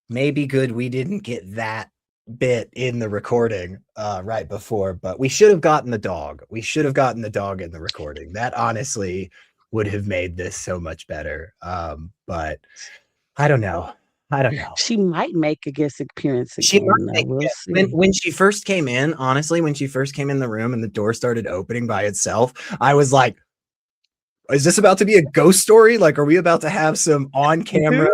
maybe good we didn't get that bit in the recording right before, but we should have gotten the dog. We should have gotten the dog in the recording. That honestly would have made this so much better. But I don't know. I don't know. She might make a guest appearance She again. might make We'll it. see. When she first came in, honestly, when she first came in the room and the door started opening by itself, I was like, is this about to be a ghost story? Like, are we about to have some on camera,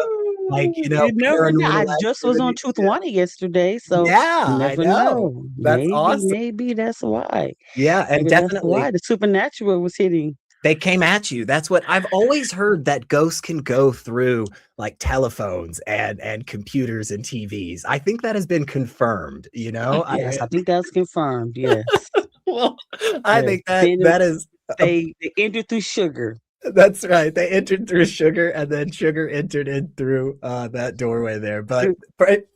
like, You never know. paranormal I just was on activity? Truth Wanted yesterday, so Yeah, you I never know. know. That's awesome. Maybe that's why. Yeah, and Maybe that's definitely why the supernatural was hitting. they came at you. That's what I've always heard, that ghosts can go through like telephones and computers and TVs. I think that has been confirmed, you know? Yes, I think that's confirmed. Yes, Well, I yes. think that Then that is they entered through sugar. that's right. They entered through sugar, and then sugar entered in through that doorway there. But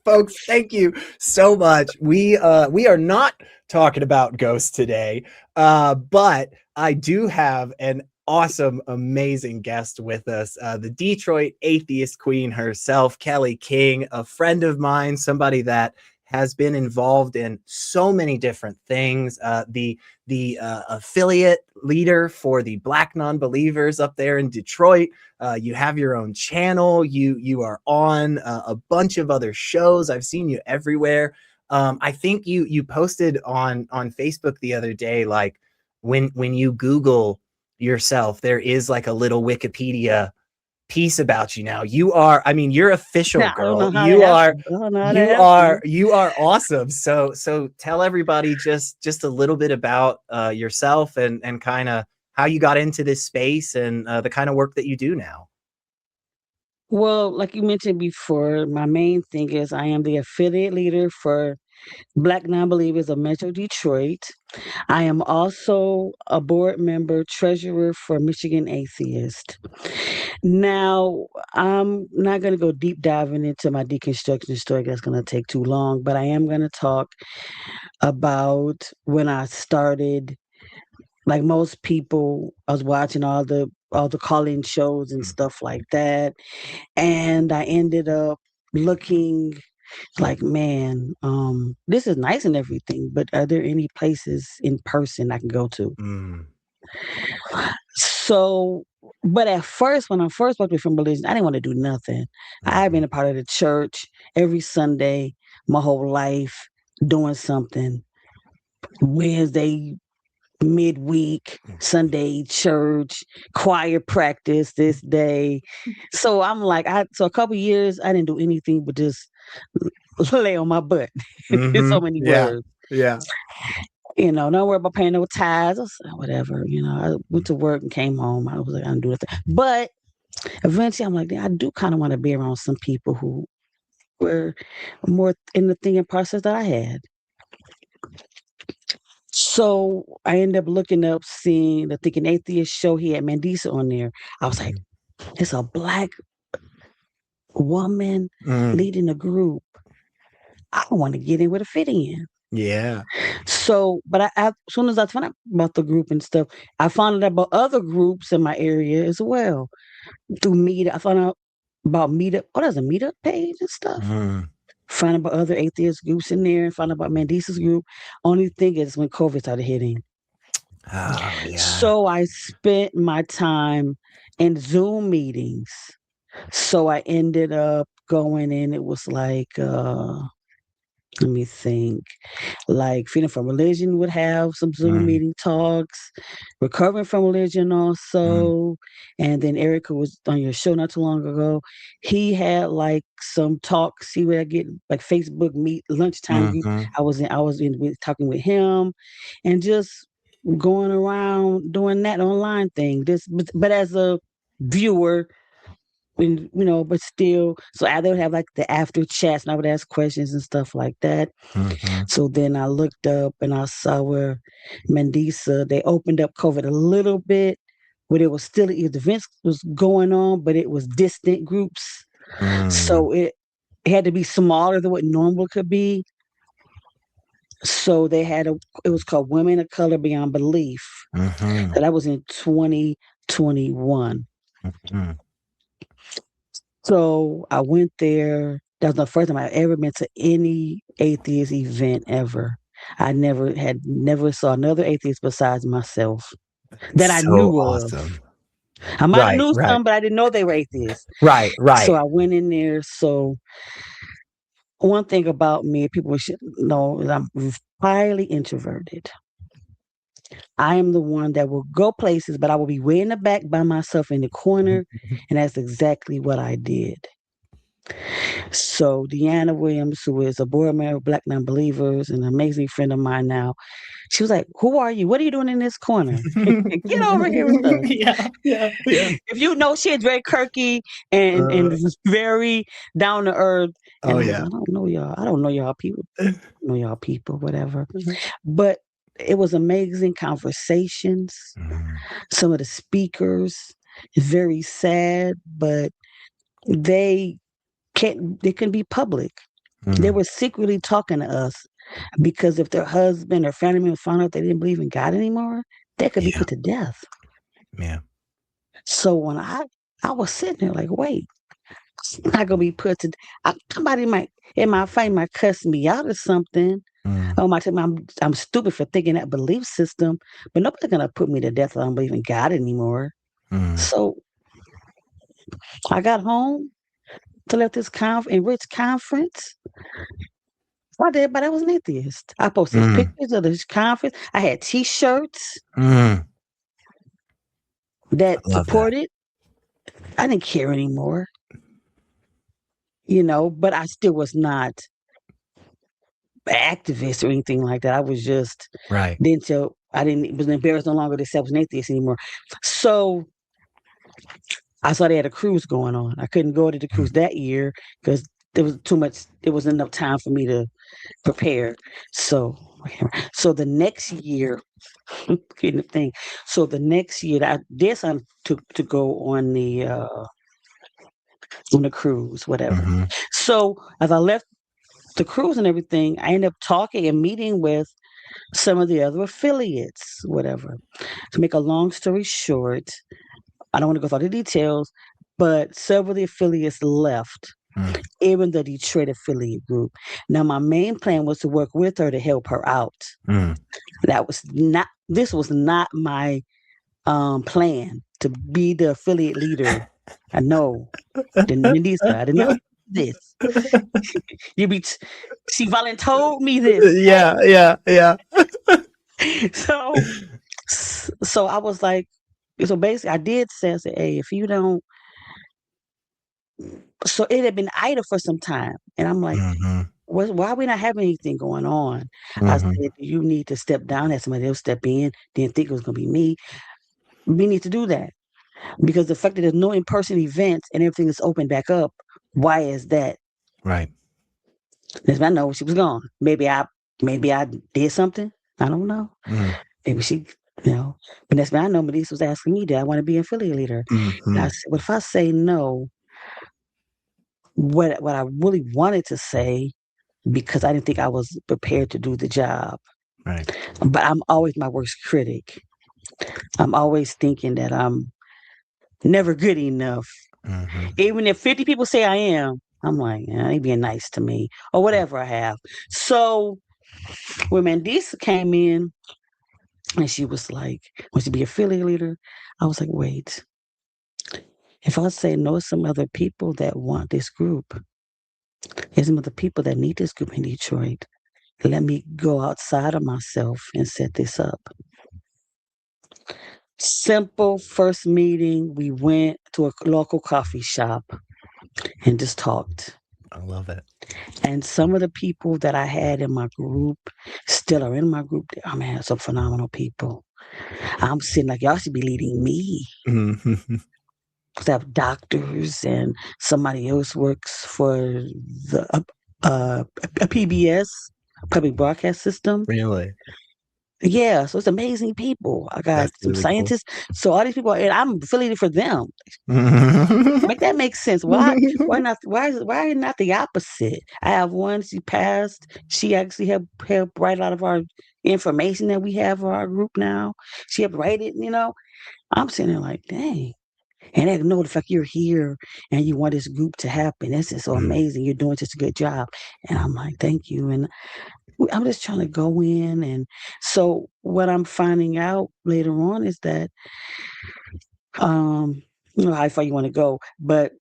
folks, thank you so much. We are not talking about ghosts today, but I do have an awesome, amazing guest with us, the Detroit atheist queen herself, Kellie King, a friend of mine, somebody that has been involved in so many different things. The affiliate leader for the Black non-believers up there in Detroit. You have your own channel. You are on a bunch of other shows. I've seen you everywhere. I think you posted on Facebook the other day, like when you Google yourself, there is like a little Wikipedia piece about you now. You are, I mean, you're official, Yeah, I don't girl. know how that happened. I don't know how that happened. You are awesome. So tell everybody just a little bit about yourself and kind of how you got into this space and the kind of work that you do now. Well, like you mentioned before, my main thing is I am the affiliate leader for Black non-believers of Metro Detroit. I am also a board member, treasurer for Michigan Atheist. Now, I'm not going to go deep diving into my deconstruction story. That's going to take too long, but I am going to talk about when I started. Like most people, I was watching all the call-in shows and stuff like that, and I ended up looking like, man, this is nice and everything, but are there any places in person I can go to? Mm. So, but at first, when I first walked away from religion, I didn't want to do nothing. I've been a part of the church every Sunday my whole life, doing something. Wednesday, midweek, Sunday church, choir practice this day. So I'm like, so a couple years I didn't do anything but just lay on my butt in so many Yeah. words. Yeah. Don't worry about paying no tithes. I said, whatever. I went to work and came home. I was like, I don't do nothing. But eventually I'm like, I do kind of want to be around some people who were more in the thinking process that I had. So I ended up looking up, seeing the Thinking Atheist show. He had Mandisa on there. I was like, it's a Black woman Mm. leading a group. I want to get in with a fit in. Yeah. So, but as soon as I found out about the group and stuff, I found out about other groups in my area as well. Through Meetup, I found out about Meetup. Oh, there's a Meetup page and stuff. Mm. Found out about other atheist groups in there. Found out about Mandisa's group. Only thing is when COVID started hitting. Oh, yeah. So I spent my time in Zoom meetings. So I ended up going in. It was like, let me think. Like Freedom from Religion would have some Zoom Mm. meeting talks, Recovering from Religion Mm. also. And then Erica was on your show not too long ago. He had like some talks. He would get like Facebook meet lunchtime group. Mhm. I was in with talking with him and just going around doing that online thing. But as a viewer, and but still, so I would have like the after chats and I would ask questions and stuff like that. Mhm. So then I looked up and I saw where Mandisa, they opened up COVID a little bit, but it was still the events was going on, but it was distant groups. Mm. So it had to be smaller than what normal could be. So they had it was called Women of Color Beyond Belief. Mhm. So that was in 2021. Mhm. So I went there That was the first time I ever been to any atheist event ever. I never saw another atheist besides myself that I So knew of. awesome. I might have Right, knew right, some, but I didn't know they were atheists. right, So right. I went in there. So one thing about me, people should know, is I'm highly introverted. I am the one that will go places, but I will be way in the back by myself in the corner, and that's exactly what I did. So Deanna Williams, who is a board member of Black Nonbelievers and an amazing friend of mine now, she was like, "Who are you? What are you doing in this corner? Get over here with us." Yeah, yeah, yeah. If you know, she is very quirky and Uh, very down to earth. And oh I'm like, yeah. I don't know y'all. I don't know y'all people. I don't know y'all people, whatever. But it was amazing conversations. Mhm, Some of the speakers is very sad, but they they couldn't be public. They mhm. were secretly talking to us because if their husband or family member found out they didn't believe in God anymore, they could be Yeah, put to death. yeah. So when I was sitting there like, wait, I'm not gonna be put to somebody might in my family might cuss me out or something. Mm, Oh my I'm stupid for thinking that belief system, but nobody's gonna put me to death if I don't believe in God anymore. mm. So I got home to let this enrich conference. Why did everybody was an atheist? I posted Mm, pictures of this conference. I had T-shirts mm. I that love that. supported. I didn't care anymore, but I still was not an activist or anything like that. I was just Right. didn't tell. I didn't was embarrassed no longer to say I was an atheist anymore. So I saw they had a cruise going on. I couldn't go to the Mm, cruise that year because there was too much. There wasn't enough time for me to prepare. So, so the next year, getting the thing. So the next year, I did something to go on the cruise, whatever. mhm, So as I left the cruise and everything, I ended up talking and meeting with some of the other affiliates, whatever. To make a long story short, I don't want to go through all the details, but several of the affiliates left, mm, even the Detroit affiliate group. Now, my main plan was to work with her to help her out. mm. This was not my plan to be the affiliate leader. I know, Denisa, I did not this. You be, she volunteered me this. Yeah, yeah, yeah. So, so I was like, so basically, I did say, I said, hey, if you don't, so it had been idle for some time, and I'm like, Mhm, why are we not having anything going on? I mhm. said, you need to step down, have somebody else step in. Didn't think it was gonna be me. We need to do that because the fact that there's no in-person events and everything is open back up, why is that? Right. Because I know she was gone. Maybe I did something. I don't know. Mm, Maybe she, you know. But that's when I know Melissa was asking me, did I want to be an affiliate leader? And I mhm. said, well, if I say no, what I really wanted to say, because I didn't think I was prepared to do the job. Right. But I'm always my worst critic. I'm always thinking that I'm never good enough. Mhm, Even if 50 people say I am, I'm like, yeah, they being nice to me or mm. whatever I have. So when Mandisa came in and she was like, wants to be affiliate leader, I was like, wait, if I say no, some other people that want this group, there's some other people that need this group in Detroit. Let me go outside of myself and set this up. Simple first meeting. We went to a local coffee shop and just talked. I love it. And some of the people that I had in my group still are in my group. I mean, some phenomenal people. I'm sitting like y'all should be leading me. Mhm. 'Cause I have doctors and somebody else works for the a PBS public broadcast system. Really? Yeah, so it's amazing people. I got That's some really cool. scientists. So all these people, and I'm affiliated for them. Make that make sense. Why not the opposite? I have one, she passed. She actually helped write a lot of our information that we have for our group now. She helped write it. I'm sitting there like, dang. And they know the fact you're here and you want this group to happen. This is so Mm. amazing. You're doing such a good job. And I'm like, thank you. And I'm just trying to go in. And so what I'm finding out later on is that, um, how far you want to go. But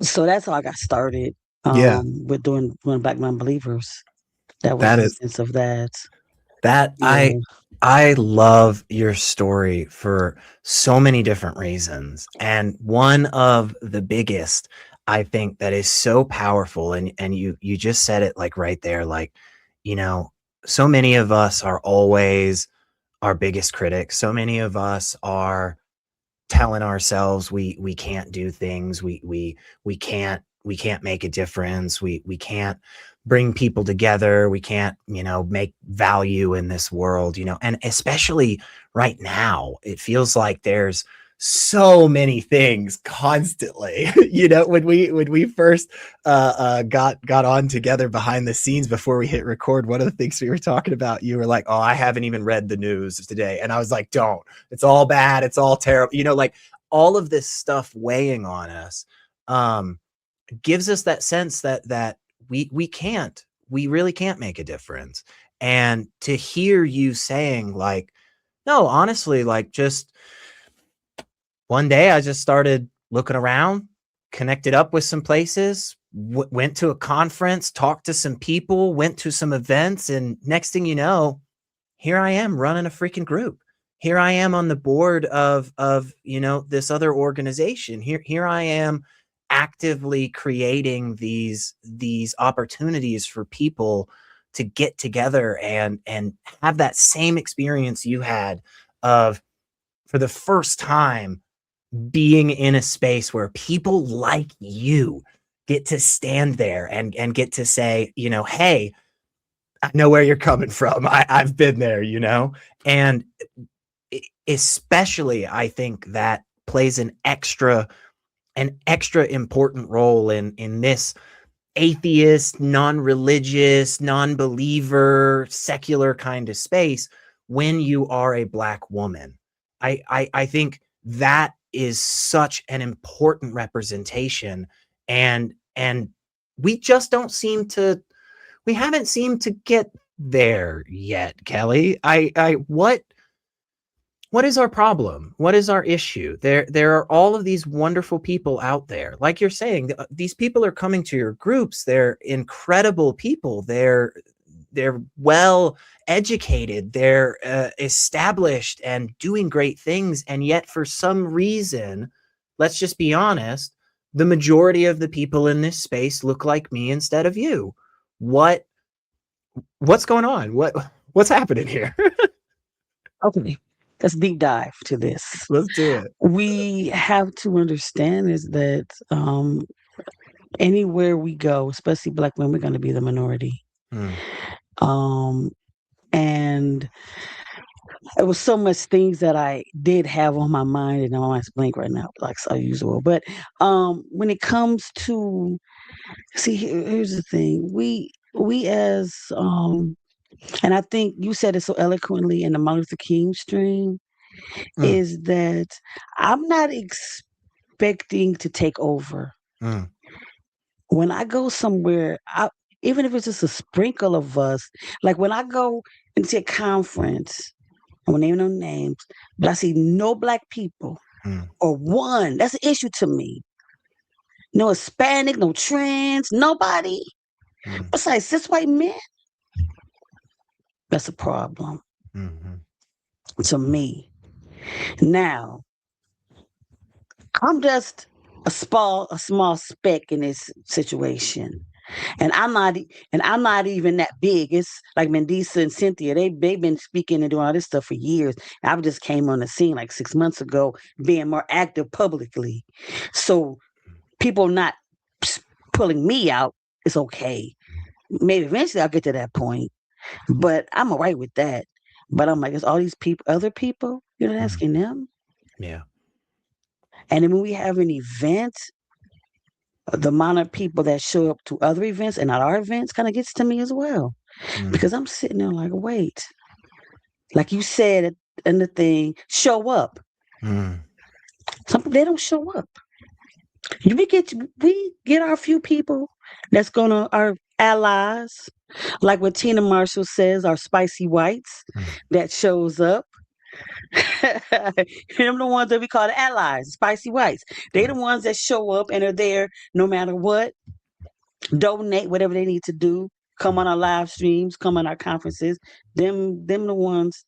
so that's how I got started, Yeah, with doing Black non-believers. That was that the is sense of that. that Yeah. I love your story for so many different reasons. And one of the biggest I think that is so powerful, and you just said it like right there, like, you know, so many of us are always our biggest critics. So many of us are telling ourselves we can't do things, we can't make a difference, we can't bring people together, we can't, you know, make value in this world, you know. And especially right now it feels like there's so many things constantly. You know, when we first got on together behind the scenes before we hit record, one of the things we were talking about, you were like, oh, I haven't even read the news today, and I was like, don't, it's all bad, it's all terrible, you know, like all of this stuff weighing on us, um gives us that sense that we really can't make a difference. And to hear you saying like, no, honestly, like, just one day I just started looking around, connected up with some places, went to a conference, talked to some people, went to some events, and next thing you know, here I am running a freaking group. Here I am on the board of, you know, this other organization. Here I am actively creating these opportunities for people to get together and have that same experience you had of, for the first time, being in a space where people like you get to stand there and get to say, you know, hey, I know where you're coming from. I've been there, you know? And especially, I think that plays an extra important role in this atheist, non-religious, non-believer, secular kind of space when you are a Black woman. I think that is such an important representation, and we just don't seem to we haven't seemed to get there yet, Kelly. I what is our problem? What is our issue? There are all of these wonderful people out there. Like you're saying, these people are coming to your groups. They're incredible people. They're well educated. They're established and doing great things. And yet, for some reason, let's just be honest, the majority of the people in this space look like me instead of you. What what's going on? What's happening here? Okay. Let's deep dive to this. Let's do it. We have to understand is that, anywhere we go, especially Black women, we're going to be the minority. Mm, Um, and it was so much things that I did have on my mind, and I'm on blank right now, like so usual. But when it comes to, see, here's the thing: we as, and I think you said it so eloquently in the Martin Luther King stream, mm, is that I'm not expecting to take over. mm, When I go somewhere, even if it's just a sprinkle of us, like when I go and see a conference, I won't name no names, but I see no Black people mm, or one, that's an issue to me. No Hispanic, no trans, nobody. mm, Besides cis white men, that's a problem mhm, to me. Now, I'm just a small speck in this situation. And I'm not even that big. It's like Mendisa and Cynthia. They've been speaking and doing all this stuff for years. I just came on the scene like 6 months ago, being more active publicly. So people not pulling me out, it's okay. Maybe eventually I'll get to that point, but I'm all right with that. But I'm like, it's all these people, other people, you're not mm. asking them. Yeah. And then when we have an event, the amount of people that show up to other events and not our events kind of gets to me as well. Mm, Because I'm sitting there like, wait, like you said in the thing, show up. mm, Some they don't show up. We get our few people that's gonna our allies, like what Tina Marshall says, our spicy whites that shows up. Them the ones that we call the allies, spicy whites. They the ones that show up and are there no matter what, donate whatever they need to do, come on our live streams, come on our conferences. Them the ones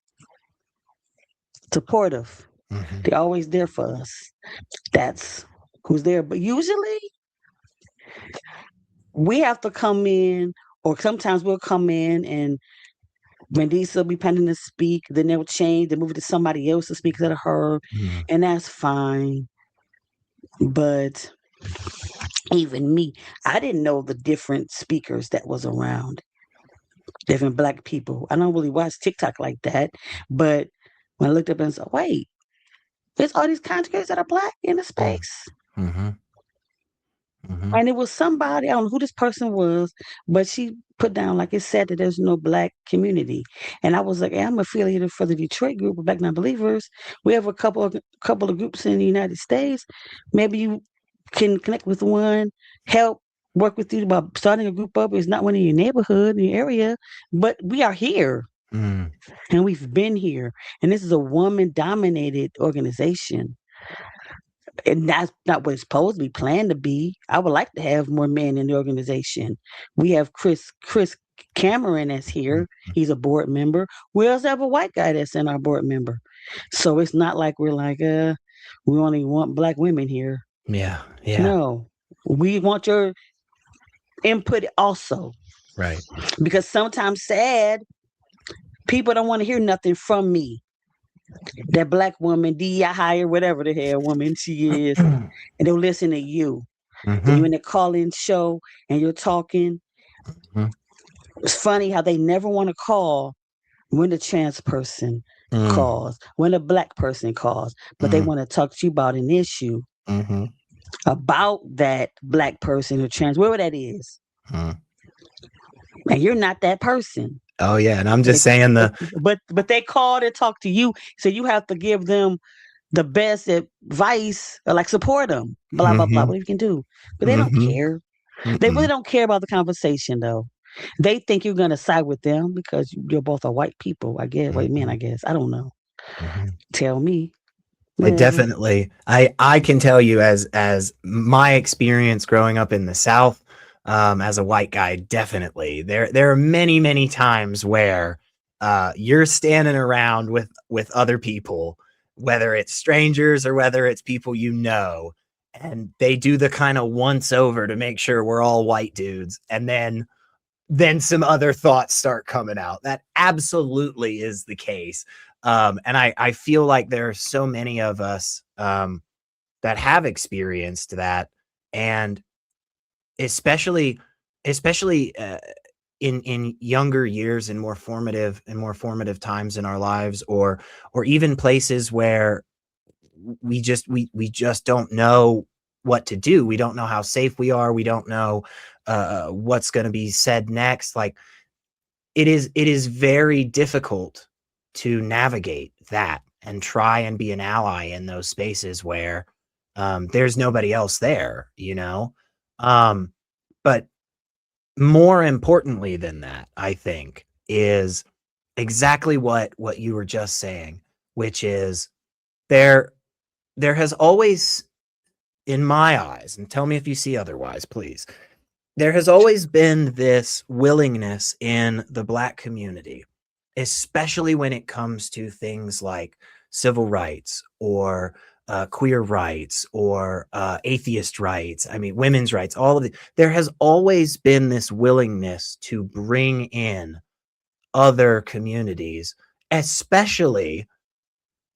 supportive. Mm-hmm. They're always there for us. That's who's there. But usually we have to come in, or sometimes we'll come in and when these will be planning to speak, then they'll change, they move it to somebody else to speak instead of her, Mm-hmm. and that's fine. But even me, I didn't know the different speakers that was around, different black people. I don't really watch TikTok like that, but when I looked up and said, wait, there's all these content creators that are black in the space. Mm-hmm. Mm-hmm. And it was somebody, I don't know who this person was, but she put down like it said that there's no black community. And I was like, hey, I'm affiliated for the Detroit group of Black Non-Believers. We have a couple of groups in the United States. Maybe you can connect with one, help work with you about starting a group up. It's not one in your neighborhood, in your area, but we are here Mm-hmm. and we've been here. And this is a woman dominated organization. And that's not what it's supposed to be planned to be. I would like to have more men in the organization. We have Chris Cameron that's here. He's a board member. We also have a white guy that's in our board member. So it's not like we're like, we only want black women here. Yeah. Yeah. No, we want your input also. Right. Because sometimes sad, people don't want to hear nothing from me. That black woman, DEI hire, whatever the hell woman she is, and they'll listen to you. Then Mm-hmm. you're in the call-in show and you're talking. Mm-hmm. It's funny how they never want to call when the trans person Mm-hmm. calls, when a black person calls, but they want to talk to you about an issue Mm-hmm. about that black person or trans, wherever that is. Mm-hmm. And you're not that person. Oh yeah, and I'm just saying but they called and talked to you, so you have to give them the best advice or like support them. Blah blah blah. Mm-hmm. What you can do, but they don't Mm-hmm. care. They Mm-hmm. really don't care about the conversation though. They think you're gonna side with them because you're both are white people. I guess white men. I guess I don't know. Mm-hmm. Tell me. I Whatever. definitely, I can tell you as my experience growing up in the South, as a white guy, definitely there are many times where you're standing around with other people, whether it's strangers or whether it's people you know, and they do the kind of once over to make sure we're all white dudes, and then some other thoughts start coming out. That absolutely is the case. And I feel like there are so many of us that have experienced that, and especially in younger years and more formative times in our lives, or even places where we just don't know what to do. We don't know how safe we are. We don't know what's going to be said next. Like it is very difficult to navigate that and try and be an ally in those spaces where there's nobody else there, you know? But more importantly than that, I think, is exactly what you were just saying, which is there has always, in my eyes, and tell me if you see otherwise, please, there has always been this willingness in the Black community, especially when it comes to things like civil rights or queer rights or atheist rights. I mean, women's rights, all of it. There has always been this willingness to bring in other communities, especially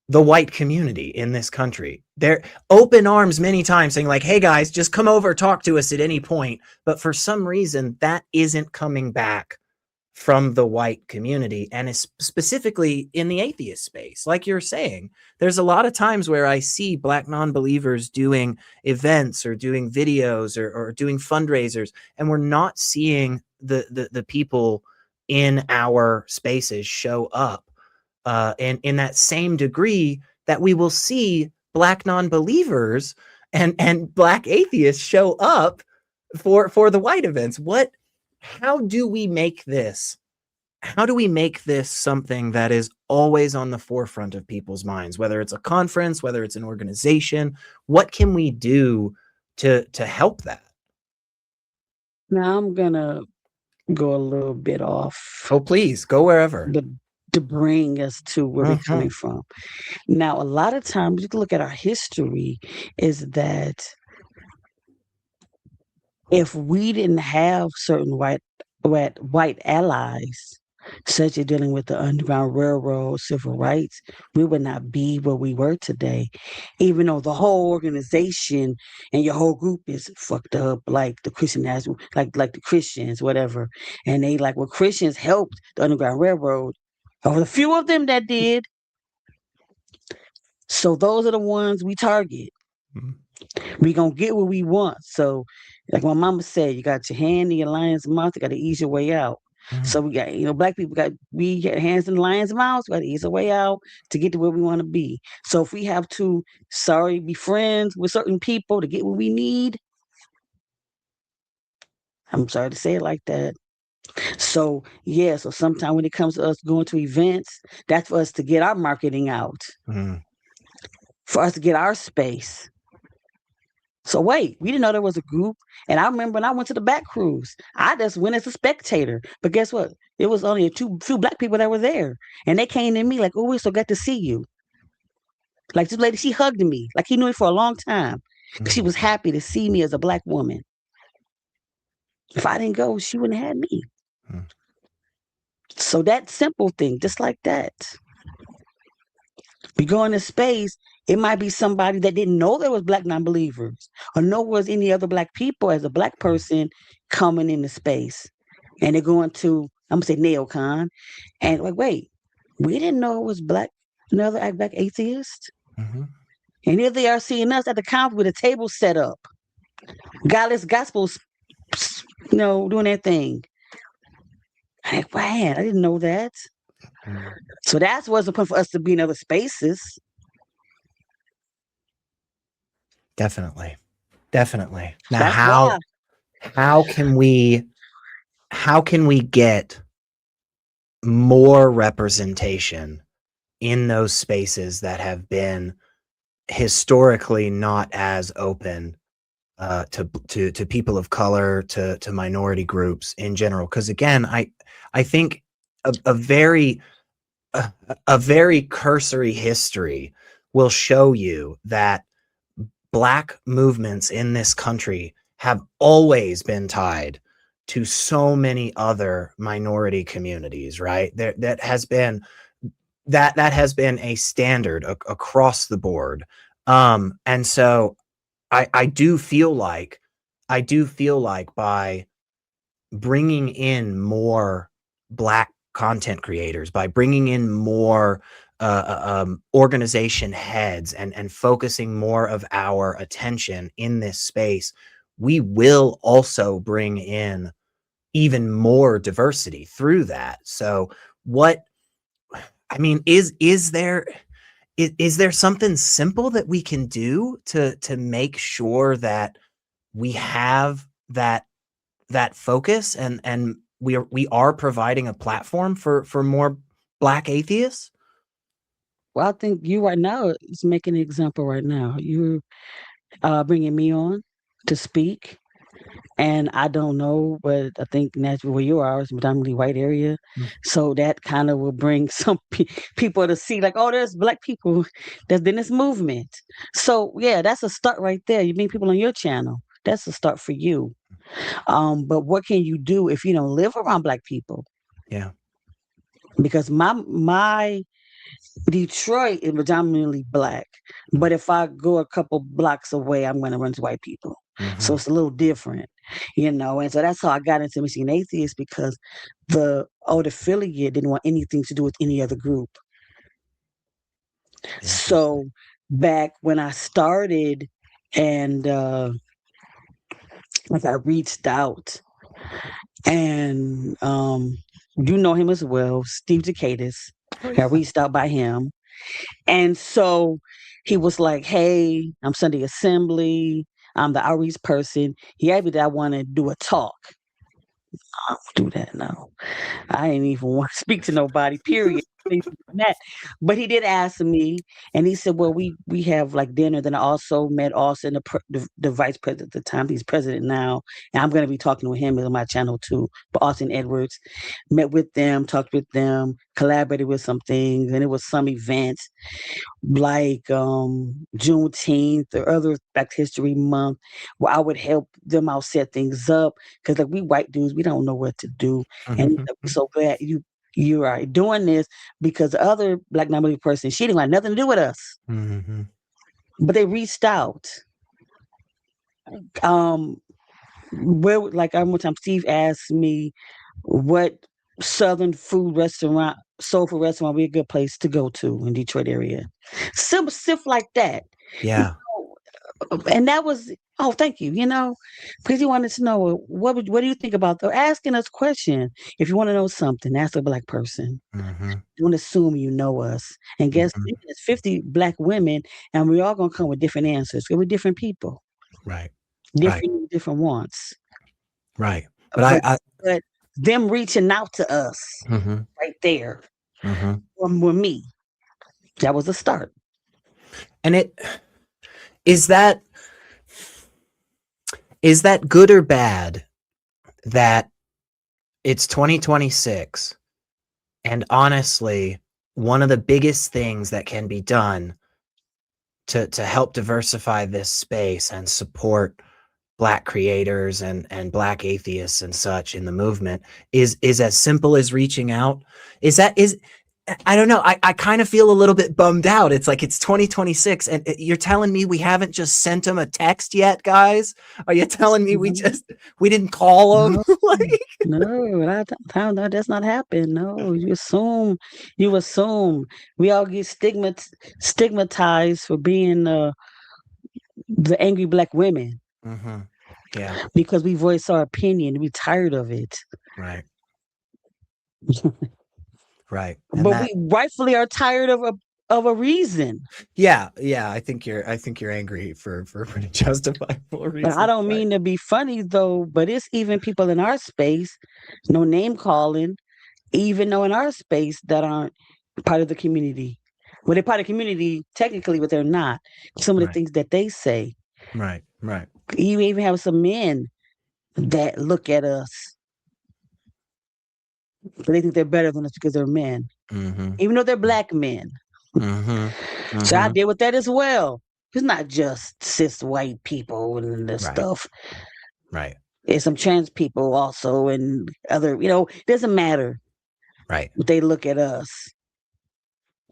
the white community in this country. They're open arms many times saying like, hey guys, just come over, talk to us at any point. But for some reason that isn't coming back from the white community, and it's specifically in the atheist space. Like you're saying, there's a lot of times where I see Black non-believers doing events or doing videos or doing fundraisers, and we're not seeing the people in our spaces show up in that same degree that we will see Black non-believers and Black atheists show up for the white events. How do we make this something that is always on the forefront of people's minds, whether it's a conference, whether it's an organization? What can we do to help that? Now I'm gonna go a little bit off Oh, please go wherever. to bring us to where we're coming Mhm. from. Now, a lot of times you can look at our history, is that if we didn't have certain white allies, such as dealing with the Underground Railroad, civil rights, we would not be where we were today. Even though the whole organization and your whole group is fucked up, like the Christian national, like the Christians, whatever, and they like, well, Christians helped the Underground Railroad. There was a few of them that did, so those are the ones we target. Mhm. We gonna get what we want. So, like my mama said, you got your hand in your lion's mouth. You got to ease your way out. Mhm. So we got, black people we got hands in the lion's mouth. We got to ease our way out to get to where we want to be. So if we have to, be friends with certain people to get what we need, I'm sorry to say it like that. So yeah, so sometimes when it comes to us going to events, that's for us to get our marketing out, Mhm. for us to get our space. So wait, we didn't know there was a group. And I remember when I went to the back cruise, I just went as a spectator. But guess what? It was only few black people that were there. And they came to me like, oh, we're so glad to see you. Like this lady, she hugged me. Like he knew me for a long time. She Mhm. was happy to see me as a black woman. If I didn't go, she wouldn't have had me. Mhm. So that simple thing, just like that. We go into space, it might be somebody that didn't know there was black non-believers or know was any other black people as a black person coming into space. And they're going to, I'm gonna say neocon, and like, wait, we didn't know it was another black atheist. Mhm. And here they are seeing us at the conference with a table set up. Godless gospels, doing their thing. Like, man, I didn't know that. Mhm. So that's what's the point for us to be in other spaces. Definitely. Definitely. Now, That's why. how can we get more representation in those spaces that have been historically not as open to people of color, to minority groups in general? Because again, I think a very a very cursory history will show you that Black movements in this country have always been tied to so many other minority communities, right? That has been that has been a standard across the board. And so I do feel like by bringing in more Black content creators, by bringing in more organization heads and focusing more of our attention in this space, we will also bring in even more diversity through that. So what I mean is there something simple that we can do to make sure that we have that focus and we are providing a platform for more Black atheists? Well, I think you right now is making an example right now. You're bringing me on to speak. And I don't know, but I think naturally where you are is a predominantly white area. Mm, So that kind of will bring some people to see, like, oh, there's black people that's in this movement. So yeah, that's a start right there. You meet people on your channel. That's a start for you. But what can you do if you don't live around black people? yeah. Because my Detroit is predominantly black, Mm, but if I go a couple blocks away, I'm going to run into white people. So mhm. it's a little different. And so that's how I got into Michigan Atheists, because the old affiliate didn't want anything to do with any other group. Interesting. So back when I started, and like I reached out, and you know him as well, Steve Decatus. Oh, I yeah. reached out by him, and so he was like, "Hey, I'm Sunday Assembly. I'm the outreach person." He asked me that I want to do a talk. I don't do that, no. I ain't even want to speak to nobody, period. Ain't doing that. But he did ask me, and he said, "Well, we have like dinner." Then I also met Austin, the vice president at the time. He's president now, and I'm going to be talking with him on my channel too. But Austin Edwards, met with them, talked with them, collaborated with some things, and it was some events like Juneteenth or other Black History Month, where I would help them out set things up because like we white dudes, we don't know what to do, and I'm so glad you are doing this because the other Black non-binary person, she didn't want nothing to do with us, Mm-hmm. but they reached out. Um, where like one time Steve asked me what Southern food restaurant, soul food restaurant, would be a good place to go to in Detroit area. Simple stuff like that. You Yeah. know, and that was thank you. Because he wanted to know what do you think about they're asking us questions. If you want to know something, ask a Black person. Mm-hmm. Don't assume you know us. And guess Mm-hmm. there's 50 Black women, and we're all gonna come with different answers. We're different people, Right. Right. different wants. Right. But But I but them reaching out to us mm-hmm. right there Mm-hmm. with me, that was a start. And it is that good or bad that it's 2026 and honestly one of the biggest things that can be done to help diversify this space and support Black creators and Black atheists and such in the movement is as simple as reaching out. Is I don't know. I kind of feel a little bit bummed out. It's like it's 2026 and you're telling me we haven't just sent them a text yet, guys? Are you telling me we didn't call them? No, Like, no, that does not happen. No, you assume we all get stigmatized for being the angry Black women mm-hmm. Yeah, because we voice our opinion. We tired of it, right, right. And but that, we rightfully are tired of a reason. yeah, I think you're angry for pretty justifiable But I reasons. don't Right, mean to be funny though. But it's even people in our space, no name calling, even though in our space that aren't part of the community. Well, they're part of the community technically, but they're not. Some of the right, things that they say. right, right. You even have some men that look at us, but they think they're better than us because they're men, Mm-hmm. even though they're Black men. Mm-hmm. So I Mm-hmm. deal with that as well. It's not just cis white people and this Right, stuff. right, There's some trans people also and other, it doesn't matter. right. They look at us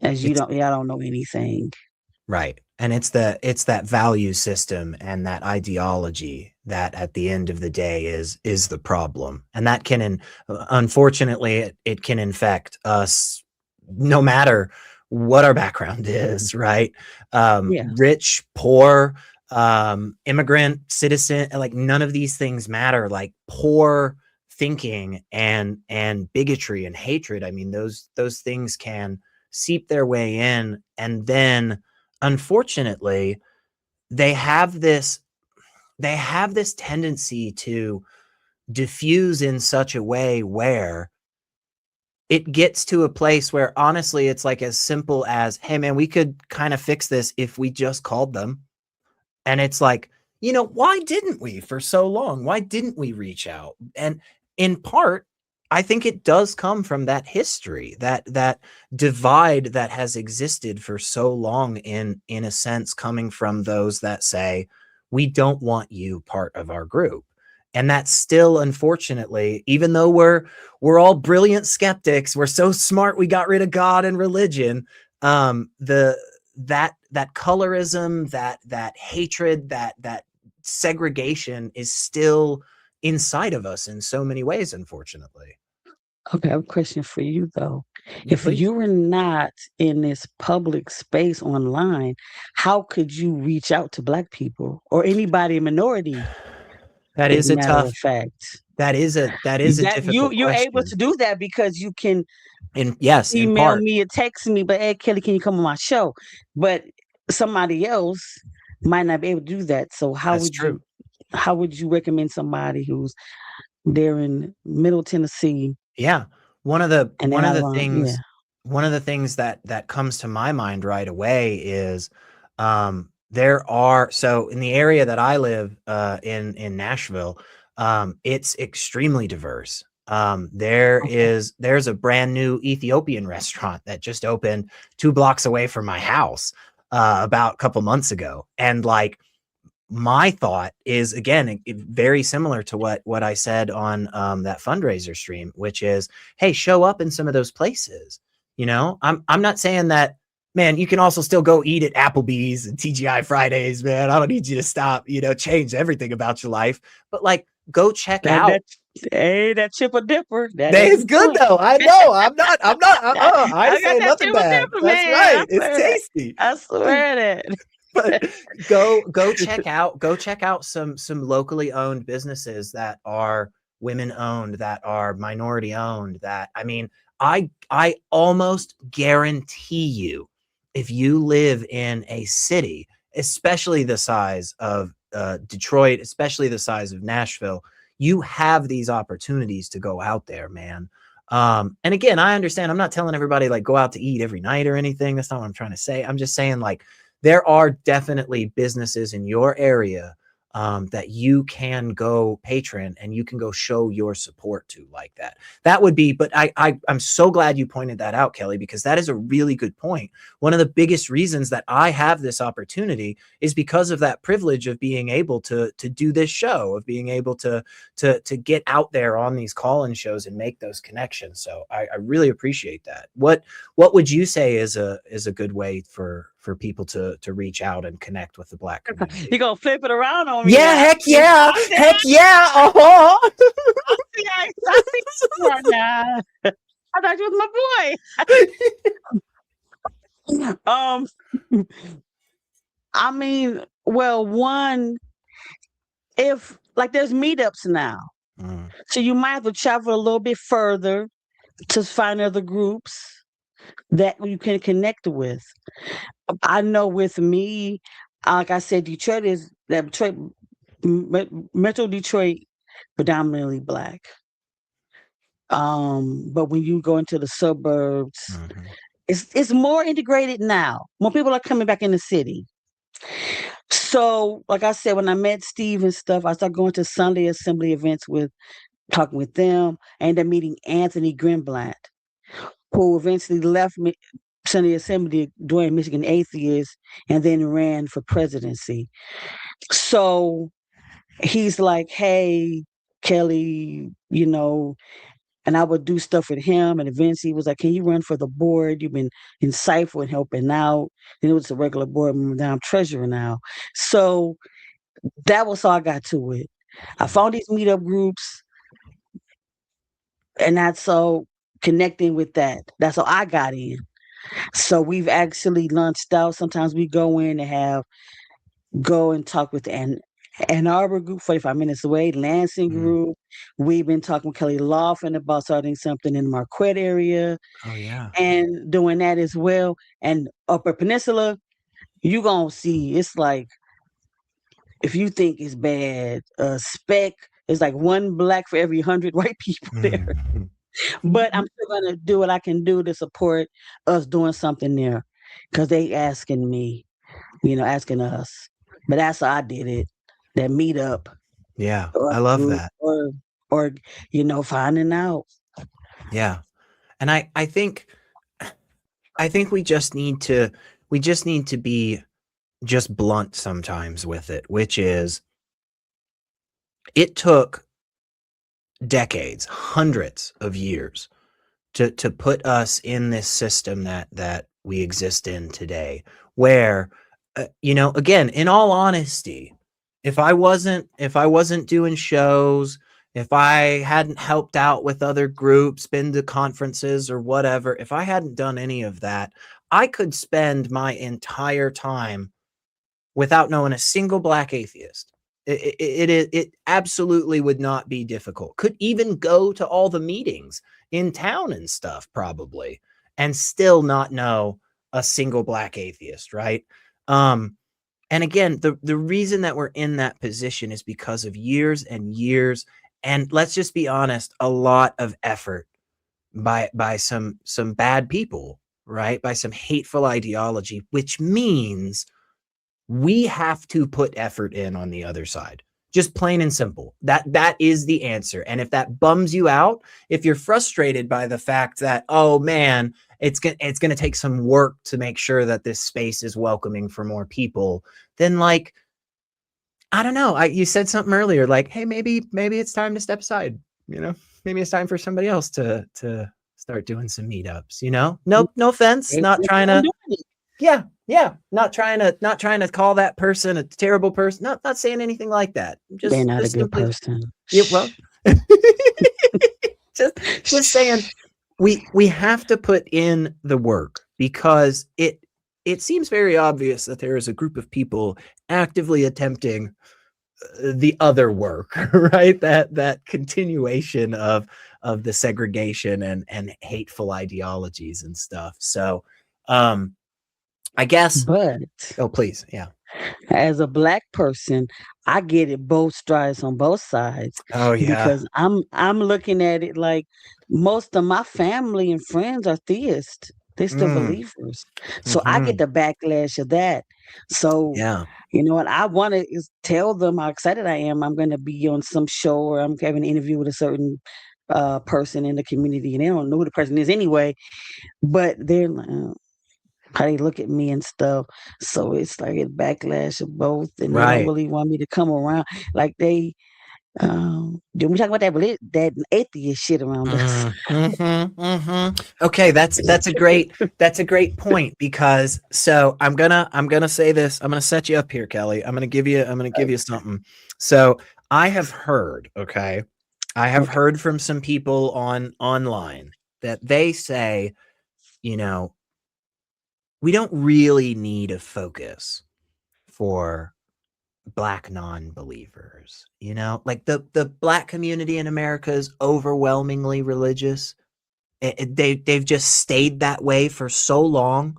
as It's y'all don't know anything. right. And it's that value system and that ideology that at the end of the day is the problem. And that unfortunately it can infect us no matter what our background is, right? Yeah. Rich, poor, immigrant, citizen, like none of these things matter. Like poor thinking and bigotry and hatred. I mean, those things can seep their way in, and then unfortunately they have this tendency to diffuse in such a way where it gets to a place where honestly it's like as simple as, hey man, we could kind of fix this if we just called them. And it's like, why didn't we for so long? Why didn't we reach out? And in part, I think it does come from that history, that divide that has existed for so long in a sense, coming from those that say, we don't want you part of our group. And that's still, unfortunately, even though we're all brilliant skeptics, we're so smart, we got rid of God and religion. That colorism, that hatred, that segregation is still inside of us in so many ways, unfortunately. Okay, I have a question for you though. Yeah, If please. you were not in this public space online, how could you reach out to Black people or anybody minority? That As is a a matter tough, of fact, that is a that difficult you're able question. to do that because you can And yes, in email part. me or text me. But hey, Kelly, can you come on my show? But somebody else might not be able to do that. So That's true. how would you recommend somebody who's there in Middle Tennessee Yeah. One of the and they're one of not the around? Yeah. things one of the things that comes to my mind right away is there are so in the area that I live in Nashville, it's extremely diverse. Okay. There's a brand new Ethiopian restaurant that just opened 2 blocks away from my house about a couple months ago. And like my thought is again very similar to what I said on that fundraiser stream, which is, hey, show up in some of those places. You know, I'm not saying that, man. You can also still go eat at Applebee's and TGI Fridays, man. I don't need you to stop, change everything about your life, but like go check That out. that hey, that chipper dipper. That That is is the good point. though. I know. I'm not. I ain't I got saying that nothing chipper bad. dipper, That's man. I right. It's swear that. tasty. I swear that. But go check out some locally owned businesses that are women owned, that are minority owned, that I mean, I almost guarantee you, if you live in a city, especially the size of Detroit, especially the size of Nashville, you have these opportunities to go out there, man. And again, I understand, I'm not telling everybody like go out to eat every night or anything. That's not what I'm trying to say. I'm just saying like there are definitely businesses in your area that you can go patron and you can go show your support to like that. That would be, but I'm so glad you pointed that out, Kelly, because that is a really good point. One of the biggest reasons that I have this opportunity is because of that privilege of being able to do this show, of being able to get out there on these call-in shows and make those connections. So I really appreciate that. What would you say is a good way for people to reach out and connect with the Black You community? gonna flip it around on me Yeah, now. heck yeah, I see, heck yeah. Uh-huh. I see right now. I thought you was my boy. I mean, well, one, if like there's meetups now, Mm, so you might have to travel a little bit further to find other groups that you can connect with. I know with me, like I said, Detroit is that Detroit, Metro Detroit, predominantly black. But when you go into the suburbs, mhm, it's more integrated now. More people are coming back in the city. So, like I said, when I met Steve and stuff, I started going to Sunday assembly events with talking with them. I ended up meeting Anthony Grimblatt, who eventually left me Sunday assembly during Michigan Atheists and then ran for presidency. So he's like, hey, Kelly, and I would do stuff with him. And eventually he was like, can you run for the board? You've been insightful and helping out. And it was a regular board member. Now I'm treasurer now. So that was how I got to it. I mm. found these meetup groups and that's so connecting with that. That's how I got in. So we've actually launched out. Sometimes we go and talk with Ann Arbor group 45 minutes away, Lansing Mm. group. We've been talking with Kelly Lofton about starting something in the Marquette area Oh yeah. and doing that as well. And Upper Peninsula, you gonna see it's like if you think it's bad, spec is like one black for every 100 white people there. Mhm. But I'm still gonna do what I can do to support us doing something there because they asking me, asking us. But that's how I did it. That meetup Yeah, or I love group that. or finding out. Yeah. And I think we just need to be just blunt sometimes with it, which is it took decades, hundreds of years to put us in this system that we exist in today, where again, in all honesty, if I wasn't doing shows, if I hadn't helped out with other groups, been to conferences or whatever, if I hadn't done any of that, I could spend my entire time without knowing a single Black atheist. It absolutely would not be difficult. Could even go to all the meetings in town and stuff, probably, and still not know a single Black atheist, right? And again, the reason that we're in that position is because of years and years, and let's just be honest, a lot of effort by some bad people, right? By some hateful ideology, which means we have to put effort in on the other side. Just plain and simple. That is the answer. And if that bums you out, if you're frustrated by the fact that, oh man, it's gonna take some work to make sure that this space is welcoming for more people, then like, I don't know. You said something earlier, like, hey, maybe it's time to step aside. You know, maybe it's time for somebody else to start doing some meetups. You know, nope, no offense, not trying to. Yeah, not trying to call that person a terrible person. Not saying anything like that. They're not a Just good simply, person. yeah. Well, just saying, we have to put in the work because it seems very obvious that there is a group of people actively attempting the other work, right? That continuation of the segregation and hateful ideologies and stuff. So, I guess. But Oh, please, yeah. as a Black person, I get it both strides on both sides Oh, yeah. because I'm looking at it like most of my family and friends are theists. They're still Mm, believers. So I get mhm. the backlash of that. So, Yeah. you know what, I want to tell them how excited I am. I'm going to be on some show or I'm having an interview with a certain person in the community, and they don't know who the person is anyway, but they're like, how they look at me and stuff. So it's like a backlash of both, and they don't Right. really want me to come around. Like they, we talk about that atheist shit around us. Okay, that's a great point because so I'm gonna say this. I'm gonna set you up here, Kelly. I'm gonna give you something. So I have heard, okay, I have Okay. heard from some people online that they say, you know, we don't really need a focus for Black non-believers, you know, like the Black community in America is overwhelmingly religious. They've just stayed that way for so long.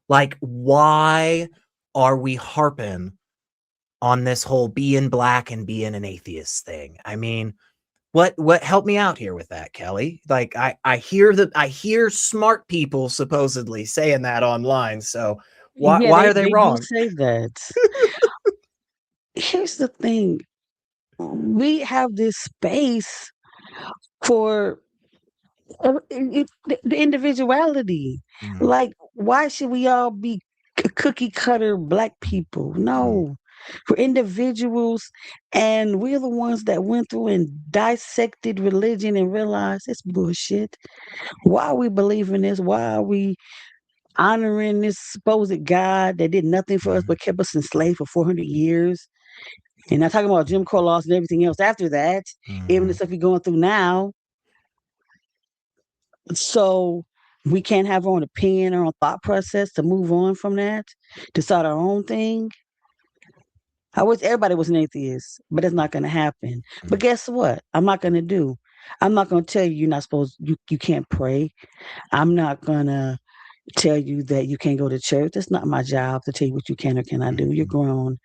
Like, why are we harping on this whole being Black and being an atheist thing? I mean, what help me out here with that, Kelly? Like, I hear smart people supposedly saying that online. So Yeah, why are they they do wrong? say that. Here's the thing: we have this space for the individuality. Mm, Like, why should we all be cookie cutter Black people? mm, No, we're individuals, and we're the ones that went through and dissected religion and realized it's bullshit. Why are we believing this? Why are we honoring this supposed God that did nothing for us mm, but kept us enslaved for 400 years? And not talking about Jim Crow laws and everything else after that, even the mhm, stuff we're going through now. So we can't have our own opinion, our own thought process to move on from that, to start our own thing. I wish everybody was an atheist, but it's not going to happen. But mm, guess what? I'm not going to do. I'm not going to tell you you're not supposed. You can't pray. I'm not going to tell you that you can't go to church. It's not my job to tell you what you can or cannot do. You're mhm, grown.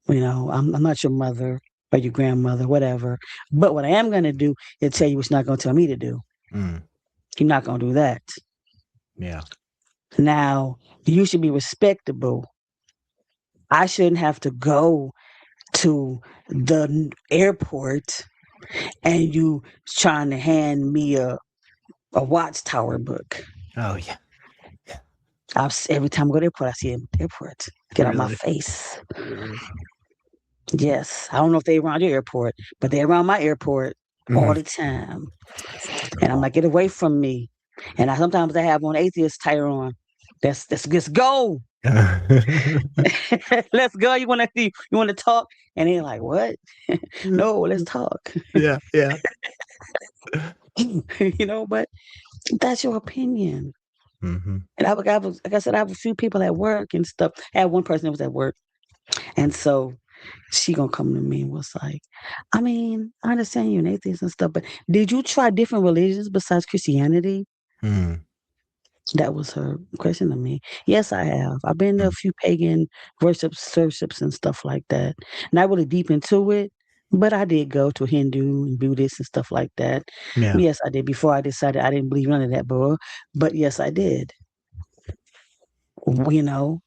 You know, I'm not your mother or your grandmother, whatever. But what I am going to do is tell you what you're not going to tell me to do. mm, You're not going to do that. yeah. Now, you should be respectable. I shouldn't have to go to the airport and you trying to hand me a Watchtower book. Oh, yeah. Every time I go to the airport, I see him at the airport. Get out my Really, face. really. Yes. I don't know if they around your airport, but they're around my airport all Mhm. the time. That's And I'm terrible. like, get away from me. And sometimes I have one atheist tire on. Let's go. Let's go. You want to talk? And they're like, what? No, let's talk. Yeah, yeah. But that's your opinion. Mhm, And like I said, I have a few people at work and stuff. I had one person that was at work. And so she gonna come to me and was like, I mean, I understand you're an atheist and stuff, but did you try different religions besides Christianity? mm. That was her question to me. Yes, I have. I've been to a Mm. few pagan worships and stuff like that. Not really deep into it, but I did go to Hindu and Buddhist and stuff like that. Yeah. Yes, I did. Before I decided I didn't believe none of that, but yes, I did. You know,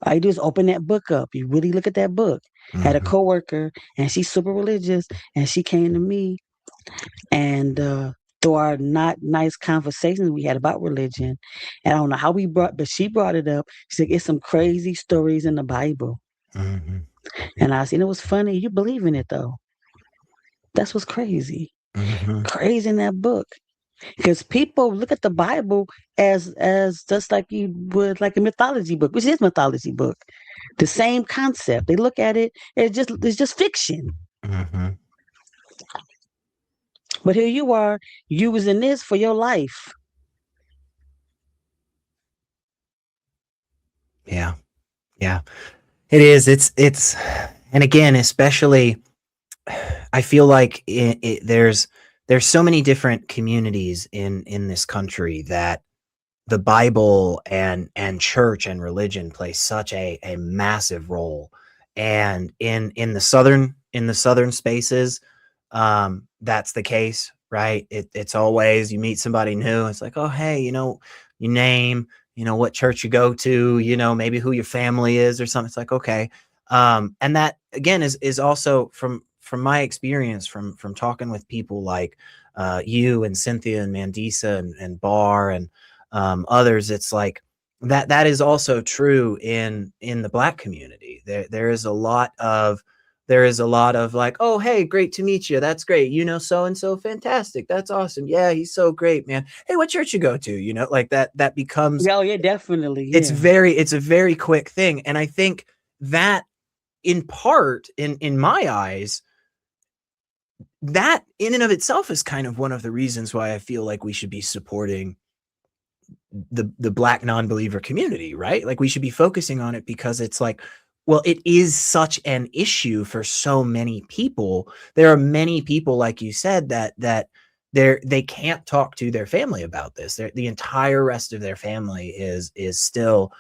all you do is open that book up. You really look at that book. Had a Hmm. coworker, and she's super religious, and she came to me, and through our not nice conversations we had about religion, and I don't know how we brought, but she brought it up. She said, "It's some crazy stories in the Bible," Hmm. and I said, "It was funny. You believe in it though? That's what's crazy. Hmm. Crazy in that book." Because people look at the Bible as just like you would like a mythology book, which is mythology book. The same concept. They look at it as just it's just fiction. Hmm. But here you are using this for your life. Yeah. Yeah. It is. And again, especially, I feel like there's so many different communities in this country that the Bible and church and religion play such a massive role. And in the southern spaces, that's the case, right? It's always you meet somebody new. It's like, oh hey, your name, what church you go to, maybe who your family is or something. It's like, okay. And that again is also from my experience from talking with people like you and Cynthia and Mandisa and Bar and others. It's like that is also true in the Black community. There is a lot of like, oh hey, great to meet you, that's great, so and so, fantastic, that's awesome, yeah, he's so great, man, hey, what church you go to, like that becomes, Oh yeah, definitely. it's Yeah. very it's a very quick thing. And I think that in part, in my eyes, that in and of itself is kind of one of the reasons why I feel like we should be supporting the Black non-believer community, right? Like we should be focusing on it because it's like, well, it is such an issue for so many people. There are many people, like you said, that they can't talk to their family about this. The entire rest of their family is still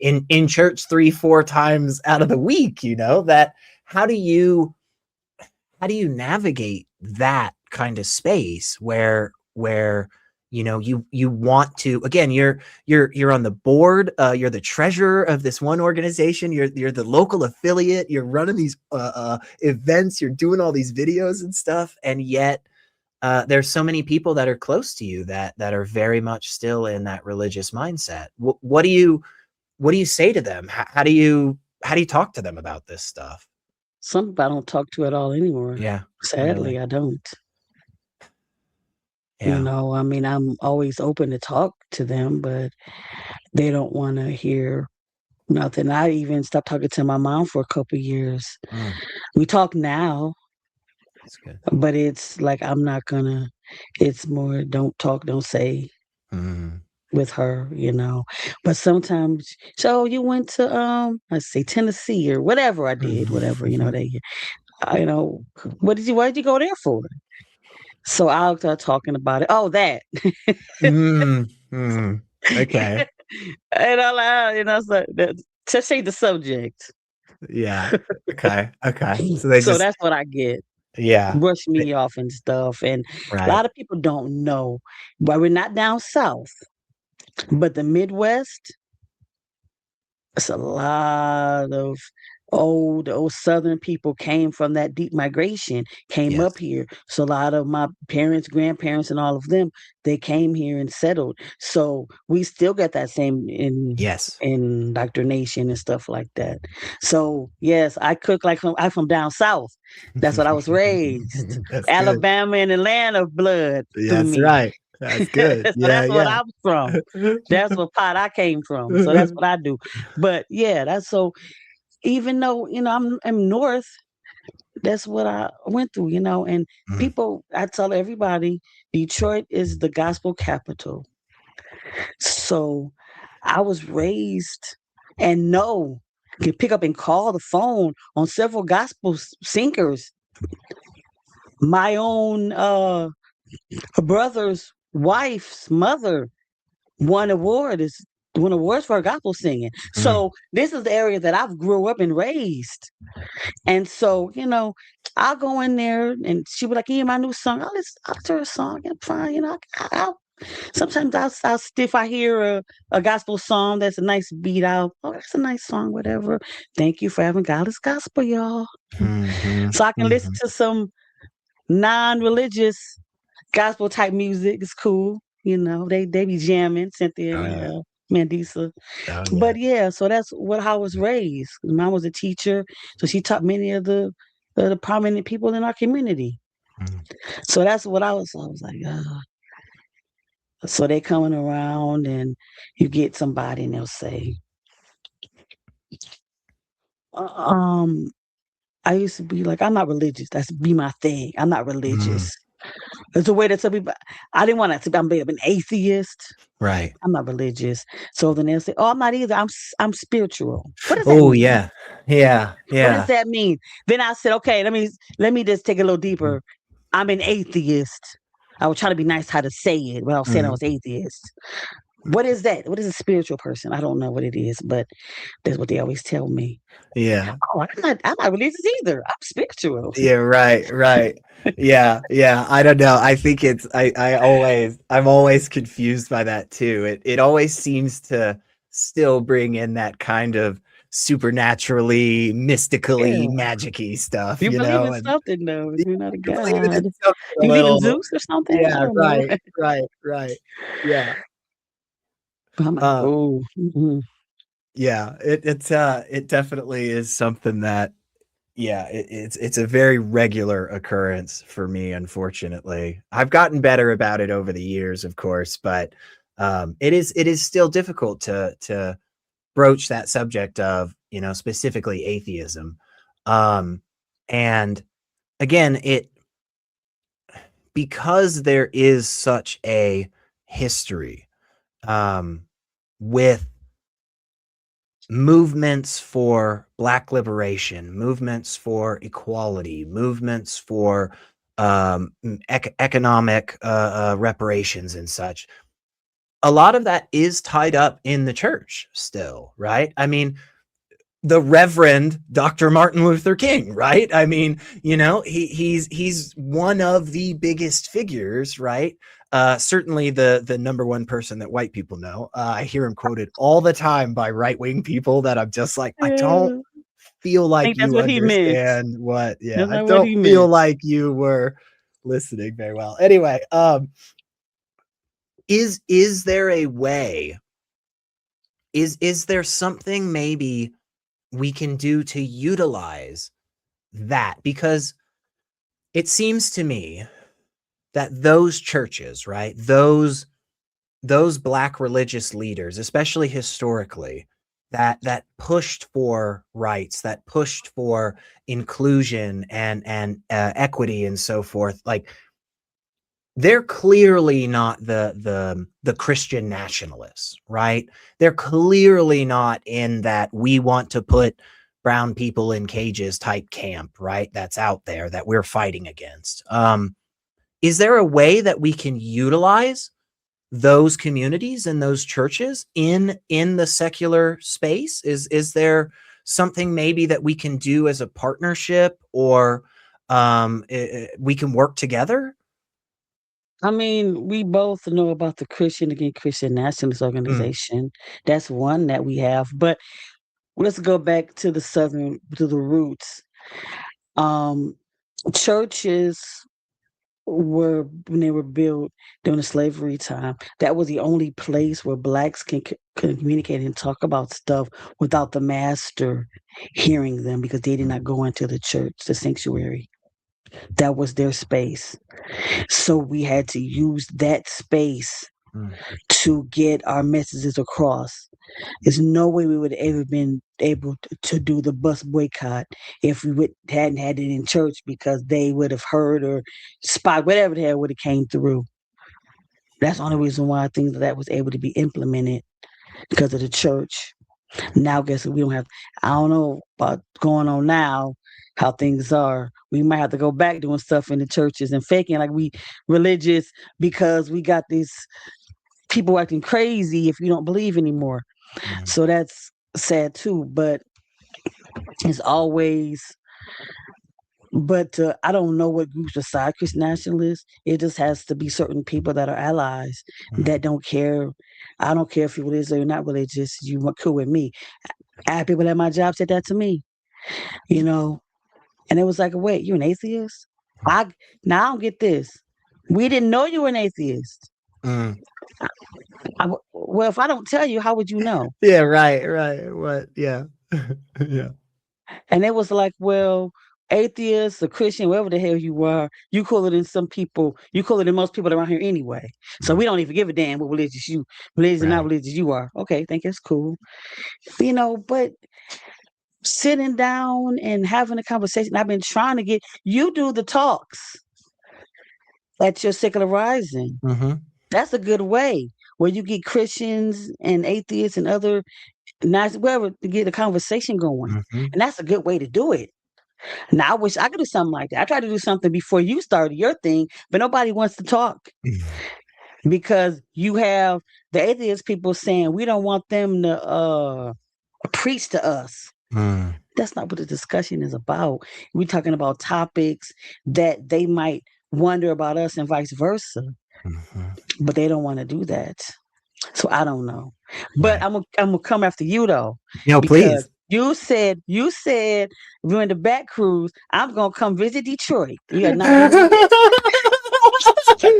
in church 3-4 times out of the week. That how do you how do you navigate that kind of space where you want to, again, you're on the board, you're the treasurer of this one organization, you're the local affiliate, you're running these events, you're doing all these videos and stuff, and yet there's so many people that are close to you that are very much still in that religious mindset. What do you say to them? How do you talk to them about this stuff? Some people I don't talk to at all anymore. Yeah, Sadly, really. I don't. Yeah. I mean, I'm always open to talk to them, but they don't want to hear nothing. I even stopped talking to my mom for a couple years. Mm, We talk now, that's good. but it's like I'm not gonna. It's more don't talk, don't say Mm. with her. But sometimes, so you went to let's say Tennessee or whatever I did, whatever they, you know, what did you go there for? So I'll start talking about it. Oh, that. Mm, mm. Okay. And so that just change the subject. Yeah. Okay. Okay. So they So just, that's what I get. yeah. Brush They- me off and stuff. And a right. lot of people don't know why we're not down south, but the Midwest, it's a lot of old Southern people came from that deep migration, came up Yes. here. So a lot of my parents, grandparents, and all of them, they came here and settled. So we still got that same in Yes. indoctrination and stuff like that. So yes, I cook like I'm from down south. That's what I was raised. That's good. Alabama and Atlanta blood through That's me. right. That's good. So Yeah. that's what Yeah. I'm from. That's what pot I came from. So that's what I do. But yeah, that's so even though, I'm north, that's what I went through. And Mm, people, I tell everybody, Detroit is the gospel capital. So I was raised and can pick up and call the phone on several gospel singers. My own brother's wife's mother won awards for gospel singing. Mm. So this is the area that I've grew up and raised. And so, I'll go in there and she be like, "Yeah, my new song." I'll listen to her song and fine. Sometimes if I hear a gospel song that's a nice beat out, oh, that's a nice song, whatever. Thank you for having Godless Gospel, y'all. Mhm, So I can listen mhm. to some non-religious gospel type music. It's cool. They be jamming, Cynthia Oh, and yeah. Mandisa. Oh, yeah. But yeah, so that's how I was raised. Mom was a teacher, so she taught many of the prominent people in our community. Mm. So that's what I was like, so they coming around and you get somebody and they'll say, um, I used to be like, I'm not religious. That's be my thing. I'm not religious. Mm. It's a way to tell people I didn't want to be an atheist. Right. I'm not religious. So then they'll say, "Oh, I'm not either. I'm spiritual." What does that Oh, mean? yeah. Yeah, What does yeah. that mean? Then I said, "Okay, let me just take it a little Mhm, deeper. I'm an atheist." I was trying to be nice how to say it, but I was saying I mhm. was atheist. What is that? What is a spiritual person? I don't know what it is, but that's what they always tell me. Yeah. Oh, I'm not religious either. I'm spiritual. Yeah, right, right. Yeah, yeah. I don't know. I think I'm always confused by that too. It always seems to still bring in that kind of supernaturally, mystically, Yeah. magicy stuff, You believe in and something though, if yeah, you're not a you're believing god. in something a You believe in little. Zeus or something? I Yeah, don't know. right, right, right. Yeah. But I'm like, Uh, oh, yeah, it definitely is something that, yeah, it's a very regular occurrence for me, unfortunately. I've gotten better about it over the years, of course, but it is still difficult to broach that subject of, specifically atheism. Um, and again, it because there is such a history um, with movements for Black liberation, movements for equality, movements for economic reparations and such. A lot of that is tied up in the church still, right? I mean, the Reverend Dr. Martin Luther King, right? I mean, he's one of the biggest figures, right? Certainly the number one person that white people know. I hear him quoted all the time by right wing people that I'm just like, I don't yeah. feel I like think that's you what he meant. understand what. Yeah, That's I not what don't he feel meant. like you were listening very well. Anyway, is there a way? Is there something maybe we can do to utilize that? Because it seems to me that those churches, right? Those Black religious leaders, especially historically, that pushed for rights, that pushed for inclusion and equity and so forth. Like, they're clearly not the Christian nationalists, right? They're clearly not in that we want to put brown people in cages type camp, right? That's out there that we're fighting against. Is there a way that we can utilize those communities and those churches in the secular space? Is there something maybe that we can do as a partnership, or we can work together? I mean, we both know about the Christian Against Christian Nationalist Mm, Organization. That's one that we have. But let's go back to the roots. Um, Churches were when they were built during the slavery time. That was the only place where blacks can communicate and talk about stuff without the master hearing them because they did not go into the church, the sanctuary. That was their space. So we had to use that space mm, to get our messages across. There's no way we would have ever been able to do the bus boycott if hadn't had it in church because they would have heard or spot whatever the hell would have came through. That's the only reason why I think that was able to be implemented because of the church. Now, guess what? We don't have. I don't know about going on now, how things are. We might have to go back doing stuff in the churches and faking like we religious because we got this people acting crazy if you don't believe anymore. Mm, So that's sad too. But it's always but I don't know what groups beside Christian nationalists. It just has to be certain people that are allies mm, that don't care. I don't care if you're religious or you're not religious. You are cool with me. I had people at my job said that to me, you know, and it was like, wait, you're an atheist? I Now I don't get this. We didn't know you were an atheist. mm. Well, if I don't tell you, how would you know? Yeah, right, right. What? Yeah. Yeah. And it was like, well, atheist or Christian, whatever the hell you are, you cooler than some people. You cooler than most people around here anyway. So Mm, we don't even give a damn what religious or not right. religious you are. Okay, think it's cool. But sitting down and having a conversation, I've been trying to get you do the talks at your secular rising. Mhm. That's a good way where you get Christians and atheists and other nice whatever to get a conversation going. Mhm. And that's a good way to do it. Now I wish I could do something like that. I tried to do something before you started your thing, but nobody wants to talk because you have the atheist people saying we don't want them to preach to us. Mm, That's not what the discussion is about. We're talking about topics that they might wonder about us and vice versa, mhm. but they don't want to do that. So I don't know. But Right. I'm gonna come after you though, Please. because you said during the back cruise, I'm gonna come visit Detroit. You are not gonna do that.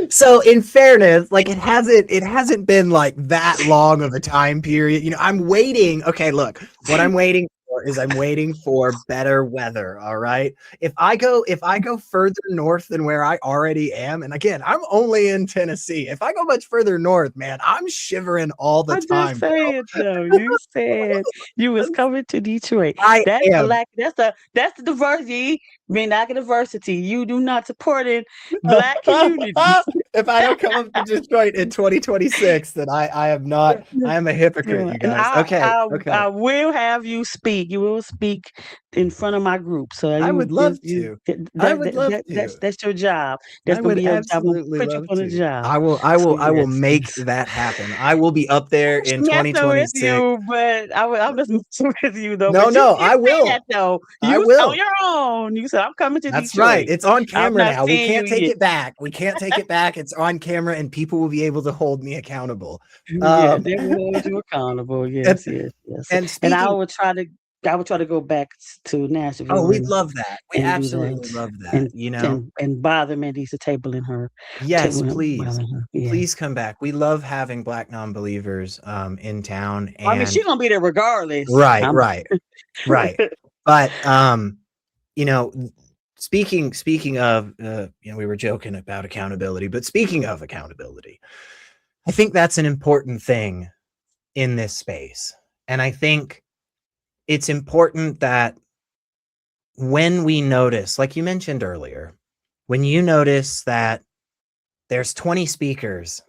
So in fairness, like it hasn't been like that long of a time period. I'm waiting. Okay, look, what I'm waiting for is I'm waiting for better weather. All right. If I go further north than where I already am, and again, I'm only in Tennessee. If I go much further north, man, I'm shivering all the I'm just time, bro. saying though. You said you was coming to Detroit. I That's the am. lack. That's the diversity. Being lack of diversity. You do not support it. Black community. If I don't come up to Detroit in 2026, then I am not. I am a hypocrite, Yeah, you and guys. Okay, okay. I will have you speak. You will speak in front of my group. So I you would just love you to. I that, would that, love that to. that's your job. That's I gonna would be your job. I'm gonna absolutely put you love on the to. job. I will. I So will. I will yes, make yes. that happen. I will be up there in Messing with 2026. you, but I'm just messing with you though. No, But you no, did I say that will. though. I You on will. your own. You said I'm coming to That's right. Detroit. It's on I'm camera not now. We seeing you can't take yet. it back. We can't take it back. It's on camera, and people will be able to hold me accountable. Yeah, Um, they will hold you accountable. and, Yes, yes, yes. and And speaking I would try to go back to Oh, Nashville we'd love that. We and do that absolutely love that, and you know? and bother Mandy's table in her Yes, table please. bothering her. Yeah. Please come back. We love having Black non-believers, in town, I mean, she's and gonna be there regardless. right, right, right. But, you know, speaking of, we were joking about accountability, but speaking of accountability, I think that's an important thing in this space, and I think it's important that when we notice, like you mentioned earlier, when you notice that there's 20 speakers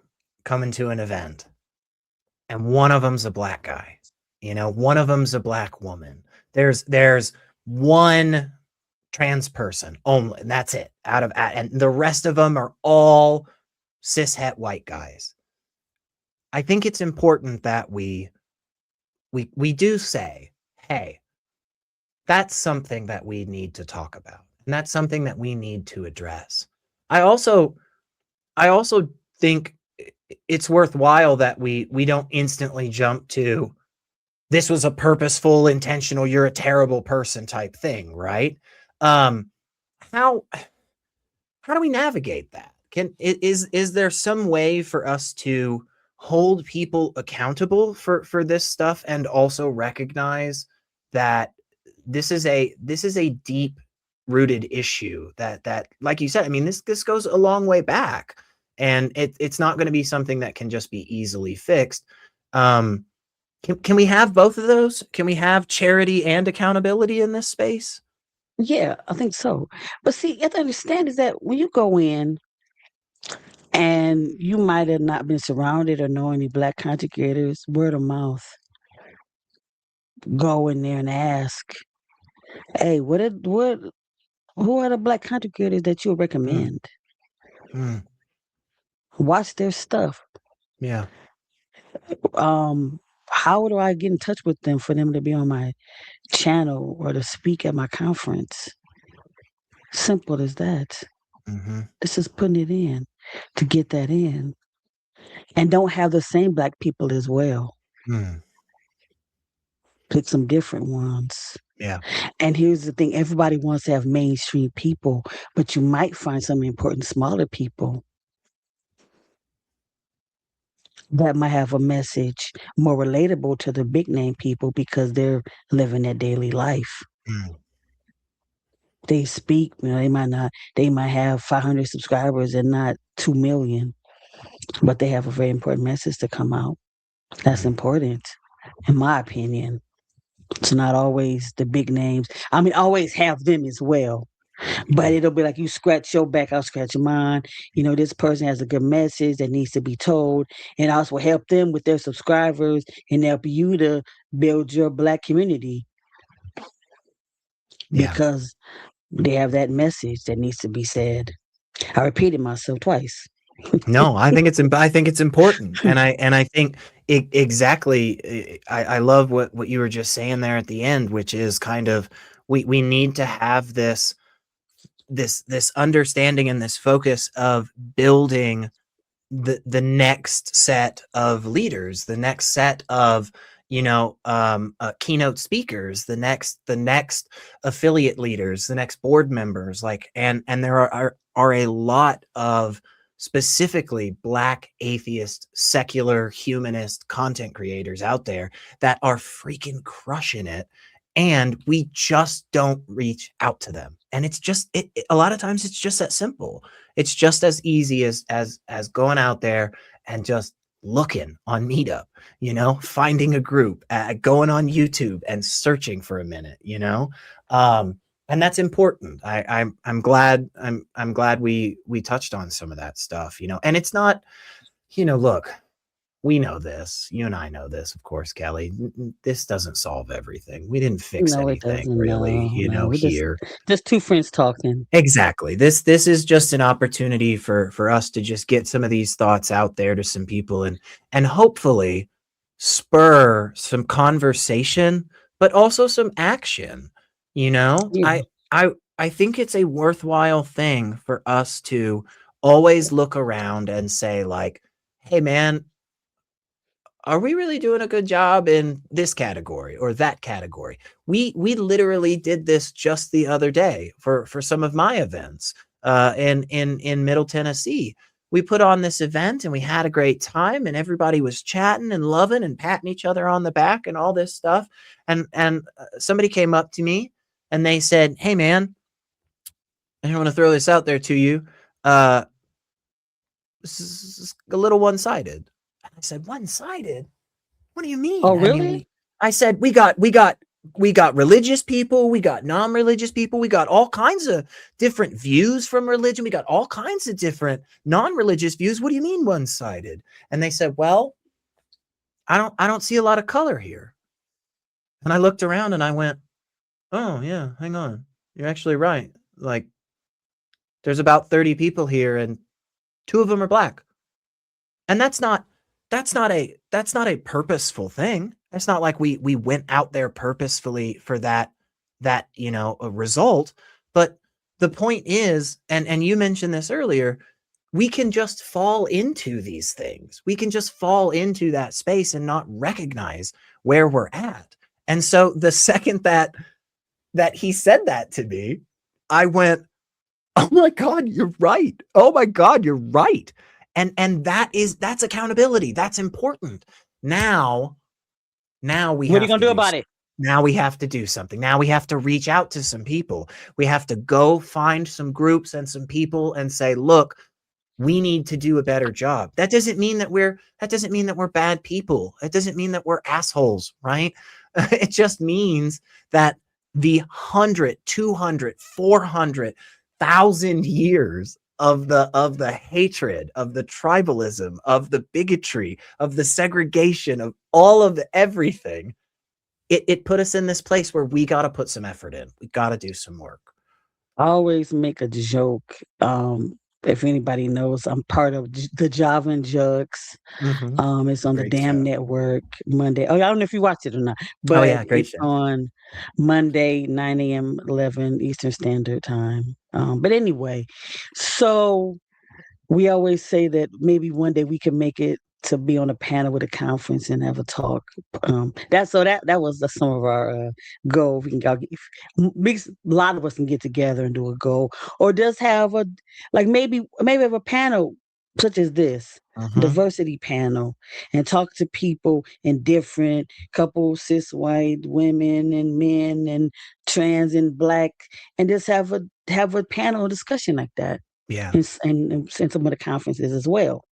coming to an event and one of them's a black guy, one of them's a black woman. There's one trans person only, and that's it. And the rest of them are all cishet white guys. I think it's important that we do say, hey, that's something that we need to talk about. And that's something that we need to address. I also I also think it's worthwhile that we don't instantly jump to this was a purposeful, intentional, you're a terrible person type thing, right? Um, how how do we navigate that? Is there some way for us to hold people accountable for this stuff and also recognize that this is a deep rooted issue that like you said, I mean this goes a long way back, and it's not going to be something that can just be easily fixed. Um, can we have both of those? Can we have charity and accountability in this space? Yeah, I think so. But see, you have to understand is that when you go in and you might have not been surrounded or know any black content creators, word of mouth, go in there and ask, hey, who are the black content creators that you would Mm, recommend? mm, Watch their stuff. yeah. Um, how do I get in touch with them for them to be on my channel or to speak at my conference? Simple as that. Mm-hmm. This is putting it in to get that in. And don't have the same black people as well. Mm. Pick some different ones. Yeah. And here's the thing, everybody wants to have mainstream people, but you might find some important smaller people that might have a message more relatable to the big name people because they're living their daily life. Mm. They speak, they might not, they might have 500 subscribers and not 2 million, but they have a very important message to come out. That's Mm. important, in my opinion. It's not always the big names. I mean, always have them as well. But Mm. it'll be like you scratch your back, I'll scratch mine. This person has a good message that needs to be told, and also help them with their subscribers and help you to build your black community Yeah. because they have that message that needs to be said. I repeated myself twice. No, I think it's important, and I think exactly. I love what you were just saying there at the end, which is kind of we need to have this understanding and this focus of building the next set of leaders, the next set of keynote speakers, the next affiliate leaders, the next board members, like and there are a lot of specifically Black atheist, secular, humanist content creators out there that are freaking crushing it, and we just don't reach out to them. And it's just a lot of times it's just that simple. It's just as easy as going out there and just looking on Meetup, finding a group, going on YouTube and searching for a minute, and that's important. I'm glad I'm glad we touched on some of that stuff, and it's not, look, we know this. You and I know this, of course, Kelly. This doesn't solve everything. We didn't fix No, it anything doesn't. really, No, no. We're here. just two friends talking. Exactly. This is just an opportunity for us to just get some of these thoughts out there to some people and hopefully spur some conversation, but also some action. You know, Yeah. I I I think it's a worthwhile thing for us to always look around and say like, "Hey man, are we really doing a good job in this category or that category?" We literally did this just the other day for some of my events in Middle Tennessee. We put on this event and we had a great time and everybody was chatting and loving and patting each other on the back and all this stuff. And somebody came up to me and they said, "Hey man, I want to throw this out there to you. Uh, this is a little one-sided." And I said, "One-sided? What do you Oh, mean?" I mean, really? I said, we got religious people, we got non-religious people, we got all kinds of different views from religion, we got all kinds of different non-religious views. What do you mean one-sided? And they said, "Well, I don't see a lot of color here." And I looked around and I went, "Oh, yeah, hang on. You're actually right. Like there's about 30 people here and two of them are black." And that's not a purposeful thing. It's not like we went out there purposefully for that a result. But the point is, and you mentioned this earlier, we can just fall into these things. We can just fall into that space and not recognize where we're at. And so the second that he said that to me, I went, "Oh my God, you're right. Oh my God, you're right." And that's accountability. That's important. Now, now we What are you have gonna to do do about something. it? Now we have to do something. Now we have to reach out to some people. We have to go find some groups and some people and say, "Look, we need to do a better job." That doesn't mean that we're bad people. It doesn't mean that we're assholes, right? It just means that the 100, 200, 400,000 years of the hatred, of the tribalism, of the bigotry, of the segregation, of all of everything, it put us in this place where we got to put some effort in. We got to do some work. I always make a joke. if anybody knows, I'm part of the Java and Jugs. Hmm. It's on the Great Damn show. Network Monday. Oh, I don't know if you watch it or not, Oh but yeah, great it's show. on Monday, 9 a.m., 11 Eastern Standard Time. But anyway, so we always say that maybe one day we can make it to be on a panel with a conference and have a talk. That was some of our goal. We can a lot of us can get together and do a goal, or just have a like maybe have a panel such as this Hmm. diversity panel and talk to people in different couples, cis white women and men and trans and black, and just have a panel discussion like that Yeah, and some of the conferences as well,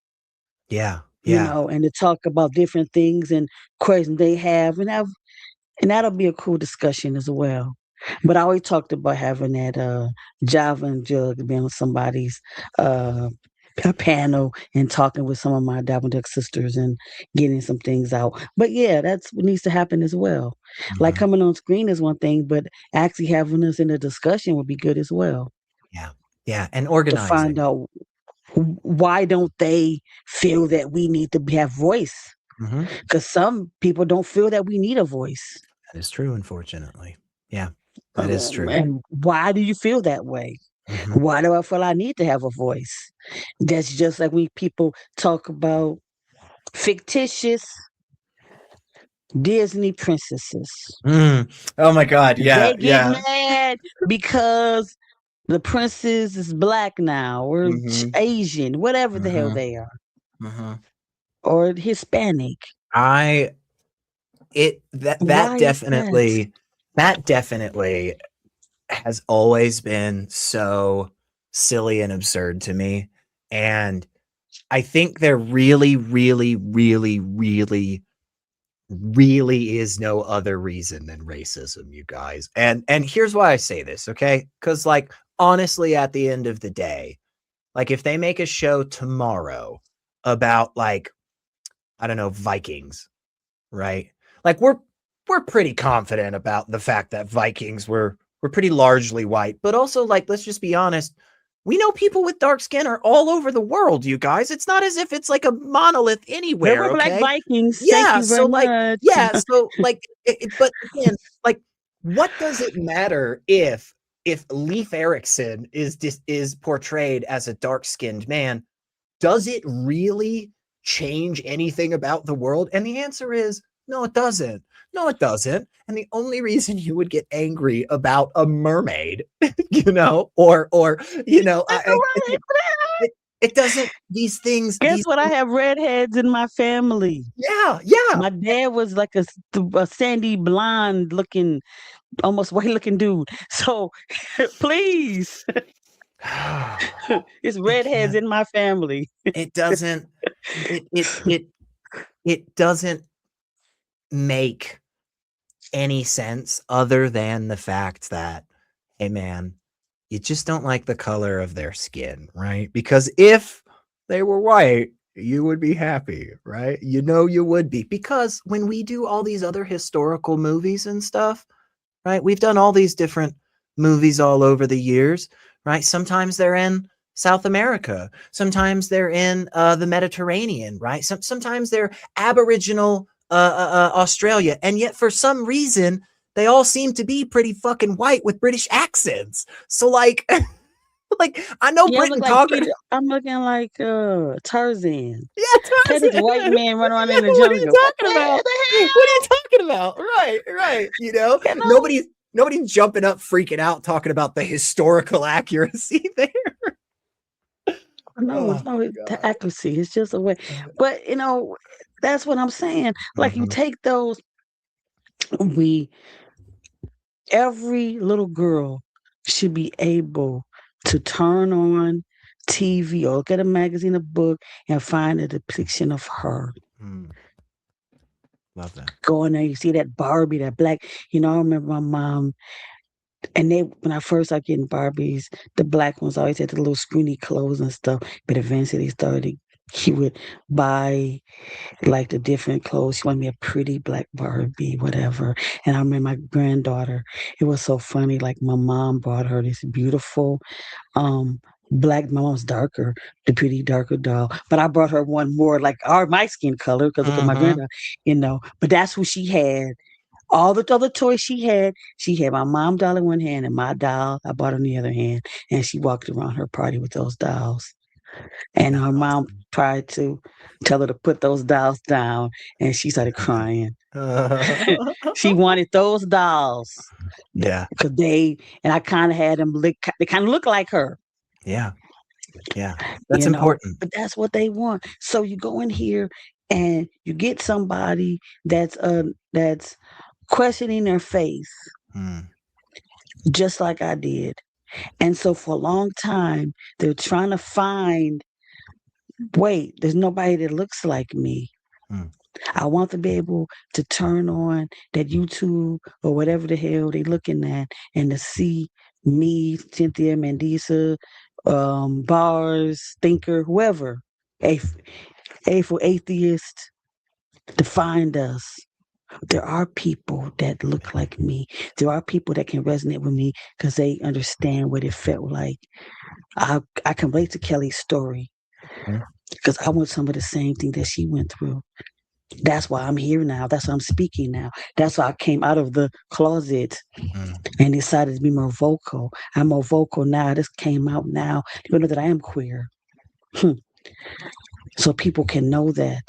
yeah, yeah. and to talk about different things and questions they have and that'll be a cool discussion as well. But I always talked about having that Java and Jug being on somebody's uh a panel and talking with some of my Java and Jug sisters and getting some things out. But yeah, that's what needs to happen as well. Like Hmm. coming on screen is one thing, but actually having us in a discussion would be good as well Yeah, yeah, and to find organizing. out why don't they feel that we need to have voice? Hmm. Because some people don't feel that we need a voice. That is true, unfortunately. Yeah, that is true. And why do you feel that way? Hmm. Why do I feel I need to have a voice? That's just like when people talk about fictitious Disney princesses. Mm. Oh my God. Yeah, They get yeah. mad because the princess is black now or Hmm. Asian, whatever the hell Hmm. they are, Hmm. or Hispanic. I it that that Why is that? definitely that definitely has always been so silly and absurd to me. And I think there really, really, really, really, really is no other reason than racism, you guys. And here's why I say this, okay? Because like honestly, at the end of the day, like if they make a show tomorrow about like, I don't know, Vikings, right? Like we're pretty confident about the fact that Vikings were pretty largely white, but also like let's just be honest, we know people with dark skin are all over the world, you guys. It's not as if it's like a monolith There were anywhere, black okay? Vikings. Thank Yeah, you very so like much. yeah, so like but again, like what does it matter if Leif Erikson is portrayed as a dark-skinned man? Does it really change anything about the world? And the answer is no, it doesn't. No, it doesn't. And the only reason you would get angry about a mermaid, or it doesn't. Guess These what? I things. have redheads in my family. Yeah, yeah. My dad was like a sandy blonde looking, almost white looking dude. So please, it's I redheads can't. in my family. It doesn't. It it it it doesn't make any sense other than the fact that, hey man, you just don't like the color of their skin, right? Because if they were white, you would be happy, right? You would be. Because when we do all these other historical movies and stuff, right? We've done all these different movies all over the years, right? Sometimes they're in South America, sometimes they're in the Mediterranean, right? Sometimes they're Aboriginal Australia, and yet for some reason they all seem to be pretty fucking white with British accents. So like, like I know Yeah, I look Britain like conquered. Peter. I'm looking like Tarzan. Yeah, Had this Tarzan. white man run around Yeah, in the what are you jungle. What talking about? the What are you hell? talking about? Right, right. You know? Nobody's jumping up, freaking out, talking about the historical accuracy there. No, Oh it's no the God. accuracy. It's just a way. But that's what I'm saying. Like you Mhm. take those, we every little girl should be able to turn on TV or look at a magazine, a book, and find a depiction of her. Mm, love that. Go in there, you see that Barbie, that black. I remember my mom, and when I first started getting Barbies, the black ones always had the little screeny clothes and stuff. But eventually, he would buy like the different clothes. She wanted me a pretty black Barbie, whatever. And I remember my granddaughter. It was so funny. Like my mom bought her this beautiful um My mom's darker, the pretty darker doll. But I brought her one more like my skin color because look at my Mm-hmm. granddaughter. But that's who she had. All the other toys she had my mom doll in one hand and my doll I bought on the other hand. And she walked around her party with those dolls. And That's her mom awesome. tried to tell her to put those dolls down, and she started crying. She wanted those dolls Yeah. because and I kind of had them look, they kind of look like her, Yeah. Yeah. That's you know, important. but that's what they want. So you go in here and you get somebody that's questioning their faith, Mm. just like I did. And so for a long time, they're trying to find, wait, there's nobody that looks like me. Mm. I want to be able to turn on that YouTube or whatever the hell they looking at and to see me, Cynthia, Mandisa, Bars, Thinker, whoever, A, A for Atheist, to find us. There are people that look like me. There are people that can resonate with me because they understand what it felt like. I can relate to Kellie's story Mm. because I went some of the same thing that she went through. That's why I'm here now. That's why I'm speaking now. That's why I came out of the closet Mm. and decided to be more vocal. I'm more vocal now. This came out now. You know that I am queer. So people can know that.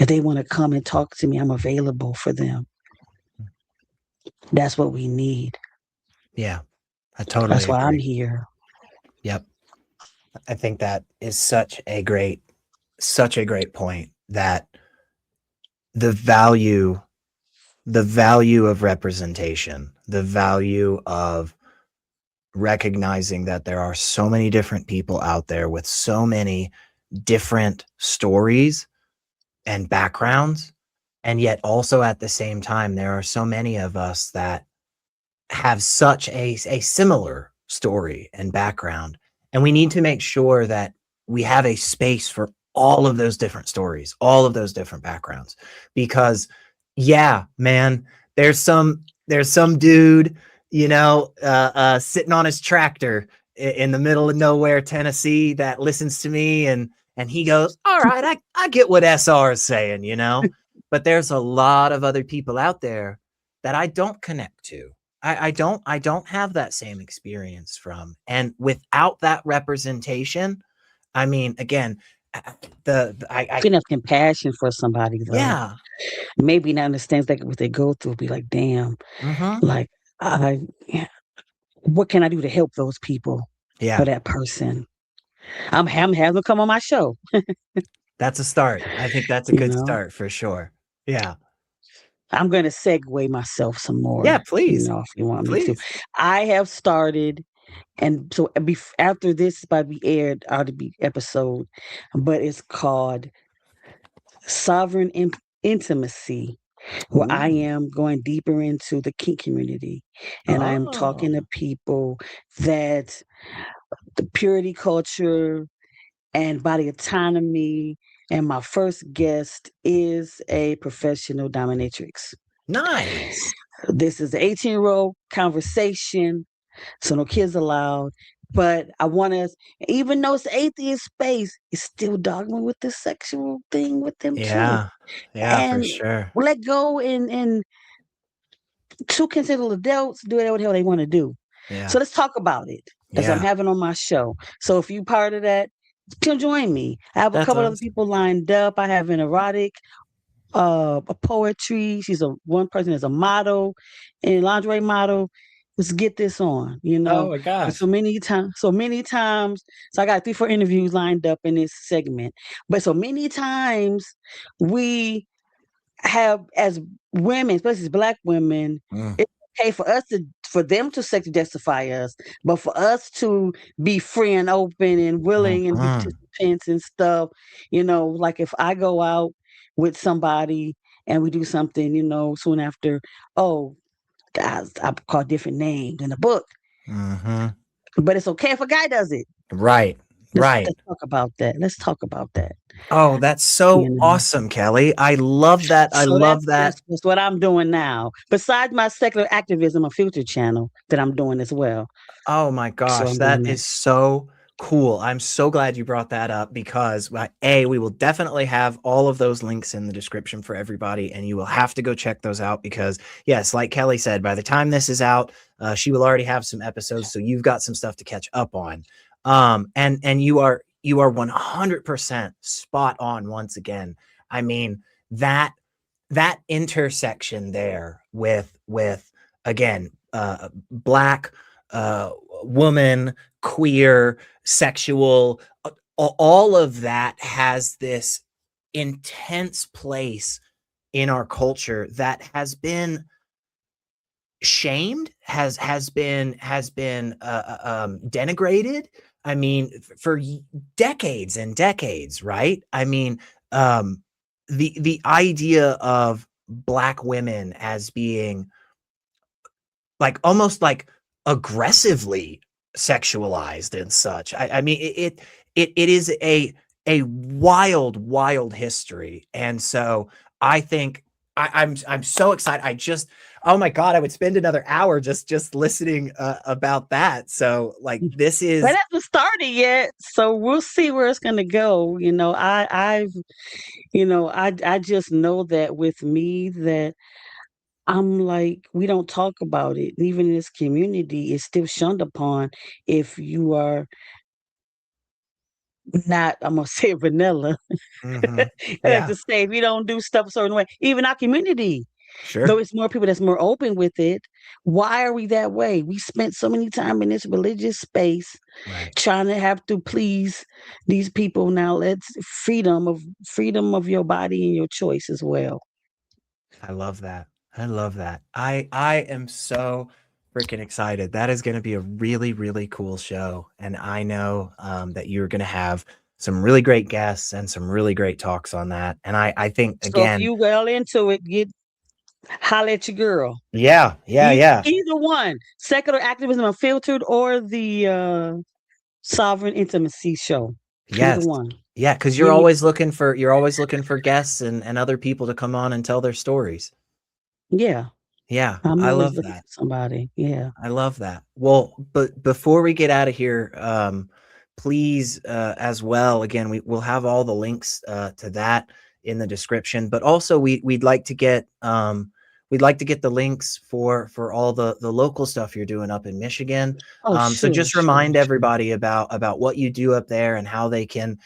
If they want to come and talk to me, I'm available for them. That's what we need. Yeah. I That's totally why I'm agree. here. Yep. I think that is such a great point that the value the value of representation, the value of recognizing that there are so many different people out there with so many different stories and backgrounds. And yet, also at the same time, there are so many of us that have such a similar story and background. And we need to make sure that we have a space for all of those different stories, all of those different backgrounds. Because, yeah, man, there's some dude, sitting on his tractor in the middle of nowhere, Tennessee, that listens to me and he goes, all right, I get what SR is saying, but there's a lot of other people out there that I don't connect to. I don't have that same experience from. And without that representation, I mean, again, the If you have compassion for somebody, though, yeah. maybe not understands like what they go through, be like, damn, Mm-hmm. like, I, what can I do to help those people or Yeah. that person? I'm having them come on my show, That's a start. I think that's a you good know. start for sure. Yeah. I'm going to segue myself some Yeah, more, please. if you want me to. Please. I have started, and so after this is about to be aired, ought to be episode, but it's called Sovereign Intimacy, where I Ooh. am going deeper into the kink community, and I am talking to Oh. people that the purity culture and body autonomy. And my first guest is a professional dominatrix. Nice. This is an 18-year-old conversation, so no kids allowed. But I want us, even though it's atheist space, it's still dogma with the sexual thing with them too. Yeah. Yeah, for And sure. let go and two consensual adults do whatever the hell they want to do. Yeah. So let's talk about it. That's what I'm Yeah. having on my show. So if you part of that, come join me. I have a That's couple other awesome. people lined up. I have an erotic, a poetry. She's a one person is a model and lingerie model. Let's get this on, Oh my But gosh. so many times. So I got 3, 4 interviews lined up in this segment. But so many times we have as women, especially as Black women, Mm. it's okay for them to sexually justify us, but for us to be free and open and willing and be Mhm. participants and stuff, like if I go out with somebody and we do something, soon after, oh, guys, I call different names in the book, Mhm. but it's okay if a guy does it. Right. Right. Let's talk about that. Let's talk about that. Oh, that's You so know. awesome, Kelly. I love that. I So love that. that's what I'm doing now. Besides my secular activism, a future channel that I'm doing as well. Oh my So gosh, I'm that doing that. is so Cool. I'm so glad you brought that up because we will definitely have all of those links in the description for everybody, and you will have to go check those out because, yes, like Kelly said, by the time this is out, she will already have some episodes, so you've got some stuff to catch up on. And you are 100% spot on once again. I mean that intersection there with again black woman, queer, sexual, all of that has this intense place in our culture that has been shamed, has been denigrated. I mean, for decades and decades, right? I mean, um, the idea of black women as being like almost like aggressively sexualized and such. I mean, it is a wild history, and so I think I'm so excited. I just oh my god, I would spend another hour just listening about that. So like this But it is hasn't started yet, so we'll see where it's gonna go. I just know that with me that I'm like, we don't talk about it. Even in this community, it's still shunned upon if you are not, I'm gonna say vanilla. mhm, I like yeah, to say if you don't do stuff a certain way, even our community, though sure, it's more people that's more open with it, why are we that way? We spent so many time in this religious space right. trying to have to please these people. Now let's freedom of your body and your choice as well. I love that. I love that. I am so freaking excited. That is going to be a really cool show, and I know that you're going to have some really great guests and some really great talks on that. And I think So if again, you well into it, get holla at your girl. yeah, yeah, yeah, Either one, secular activism unfiltered or the sovereign intimacy show. Either yes, one. yeah, because Give me you're always looking for guests and other people to come on and tell their stories. yeah. Yeah, I'm I always love looking that. for somebody. Yeah. I love that. Well, but before we get out of here, please, as well, again, we'll have all the links to that in the description. But also, we'd like to get the links for all the local stuff you're doing up in Michigan. Oh, So sure, just sure, remind sure. everybody about what you do up there and how they can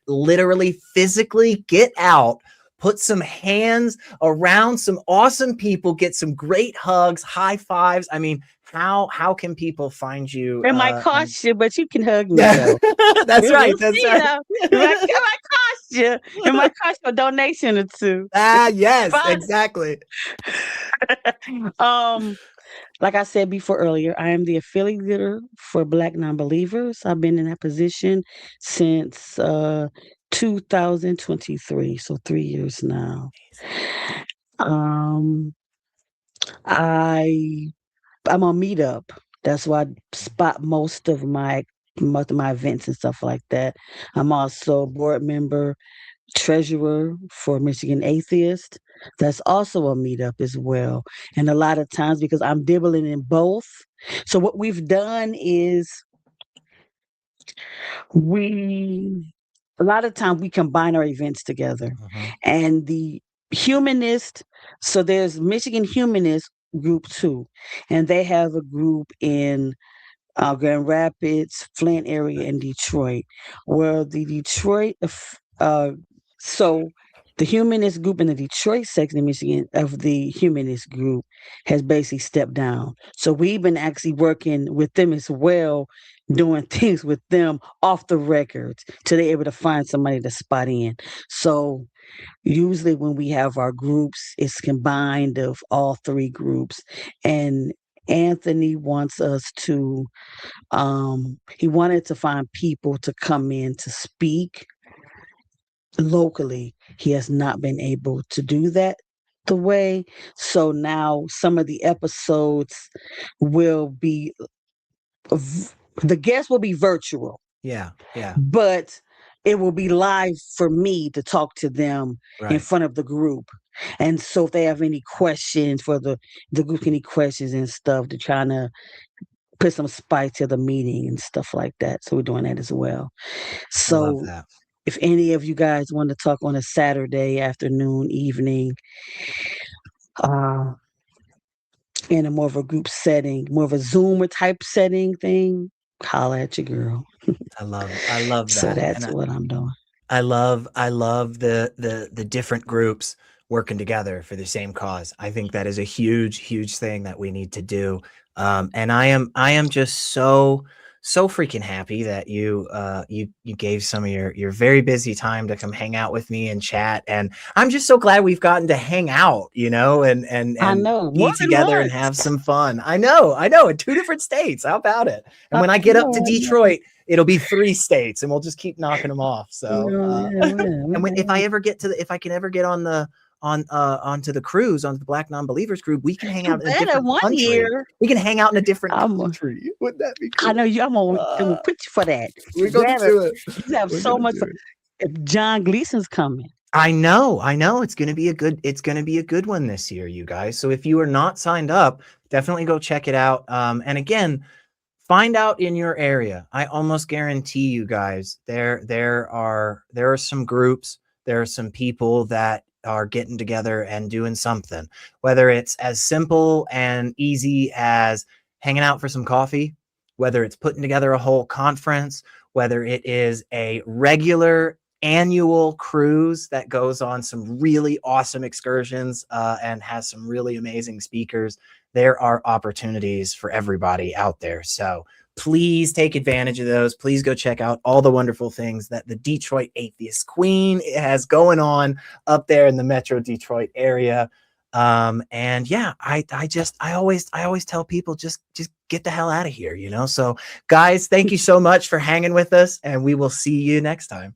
literally physically get out, put some hands around some awesome people, get some great hugs, high fives. I mean, how can people find you? It might And cost you, but you can hug me yeah, though. that's We'll right. That's see right. now. It might cost you. It might cost you a donation or two. Yes, But exactly. um, like I said before earlier, I am the affiliate leader for Black Nonbelievers. I've been in that position since 2023, so 3 years now. Um, I I'm on Meetup. That's where I spot most of my events and stuff like that. I'm also a board member, treasurer for Michigan Atheist. That's also a meetup as well. And a lot of times because I'm dibbling in both. So what we've done is we a lot of time we combine our events together. Mhm. And the humanist, so there's Michigan Humanist group 2, and they have a group in Grand Rapids, Flint area, and Detroit, where the Detroit, so the humanist group in the Detroit section of Michigan of the humanist group has basically stepped down. So we've been actually working with them as well, doing things with them off the records till they're able to find somebody to spot in. So usually when we have our groups, it's combined of all three groups. And Anthony wants us to he wanted to find people to come in to speak locally. He has not been able to do that the way. So now some of the episodes will be, the guests will be virtual, Yeah, yeah, but it will be live for me to talk to them in right. front of the group. And so if they have any questions for the group, any questions and stuff, to trying to put some spice to the meeting and stuff like that. So we're doing that as well. I love So that. if any of you guys want to talk on a Saturday afternoon, evening, uh, in a more of a group setting, more of a Zoomer type setting thing, holla at your girl. I love So that. that's And what I'm doing. I love the different groups working together for the same cause. I think that is a huge thing that we need to do. And I am just so freaking happy that you gave some of your very busy time to come hang out with me and chat. And I'm just so glad we've gotten to hang out, you know, I and know be more than together and once. have some fun. I know, in 2 different states. How about it? And I when I get up to know, I know. Detroit, it'll be 3 states, and we'll just keep knocking them off. So, and if I ever get to if I can ever get on the onto the cruise, onto the Black Non-Believers cruise, we can hang You out in a better different one country. year. We can hang out in a different I'm. country. Wouldn't that be I cool? know you. I'm gonna put you for that. We're You gonna better. do it. You have We're so gonna much do fun. it. If John Gleason's coming, I know. It's gonna be a good one this year, you guys. So if you are not signed up, definitely go check it out. And again, find out in your area. I almost guarantee you guys there are some groups, there are some people that are getting together and doing something, whether it's as simple and easy as hanging out for some coffee, whether it's putting together a whole conference, whether it is a regular annual cruise that goes on some really awesome excursions and has some really amazing speakers. There are opportunities for everybody out there. So please take advantage of those. Please go check out all the wonderful things that the Detroit Atheist Queen has going on up there in the Metro Detroit area. And yeah, I always tell people just get the hell out of here, you know. So guys, thank you so much for hanging with us, and we will see you next time.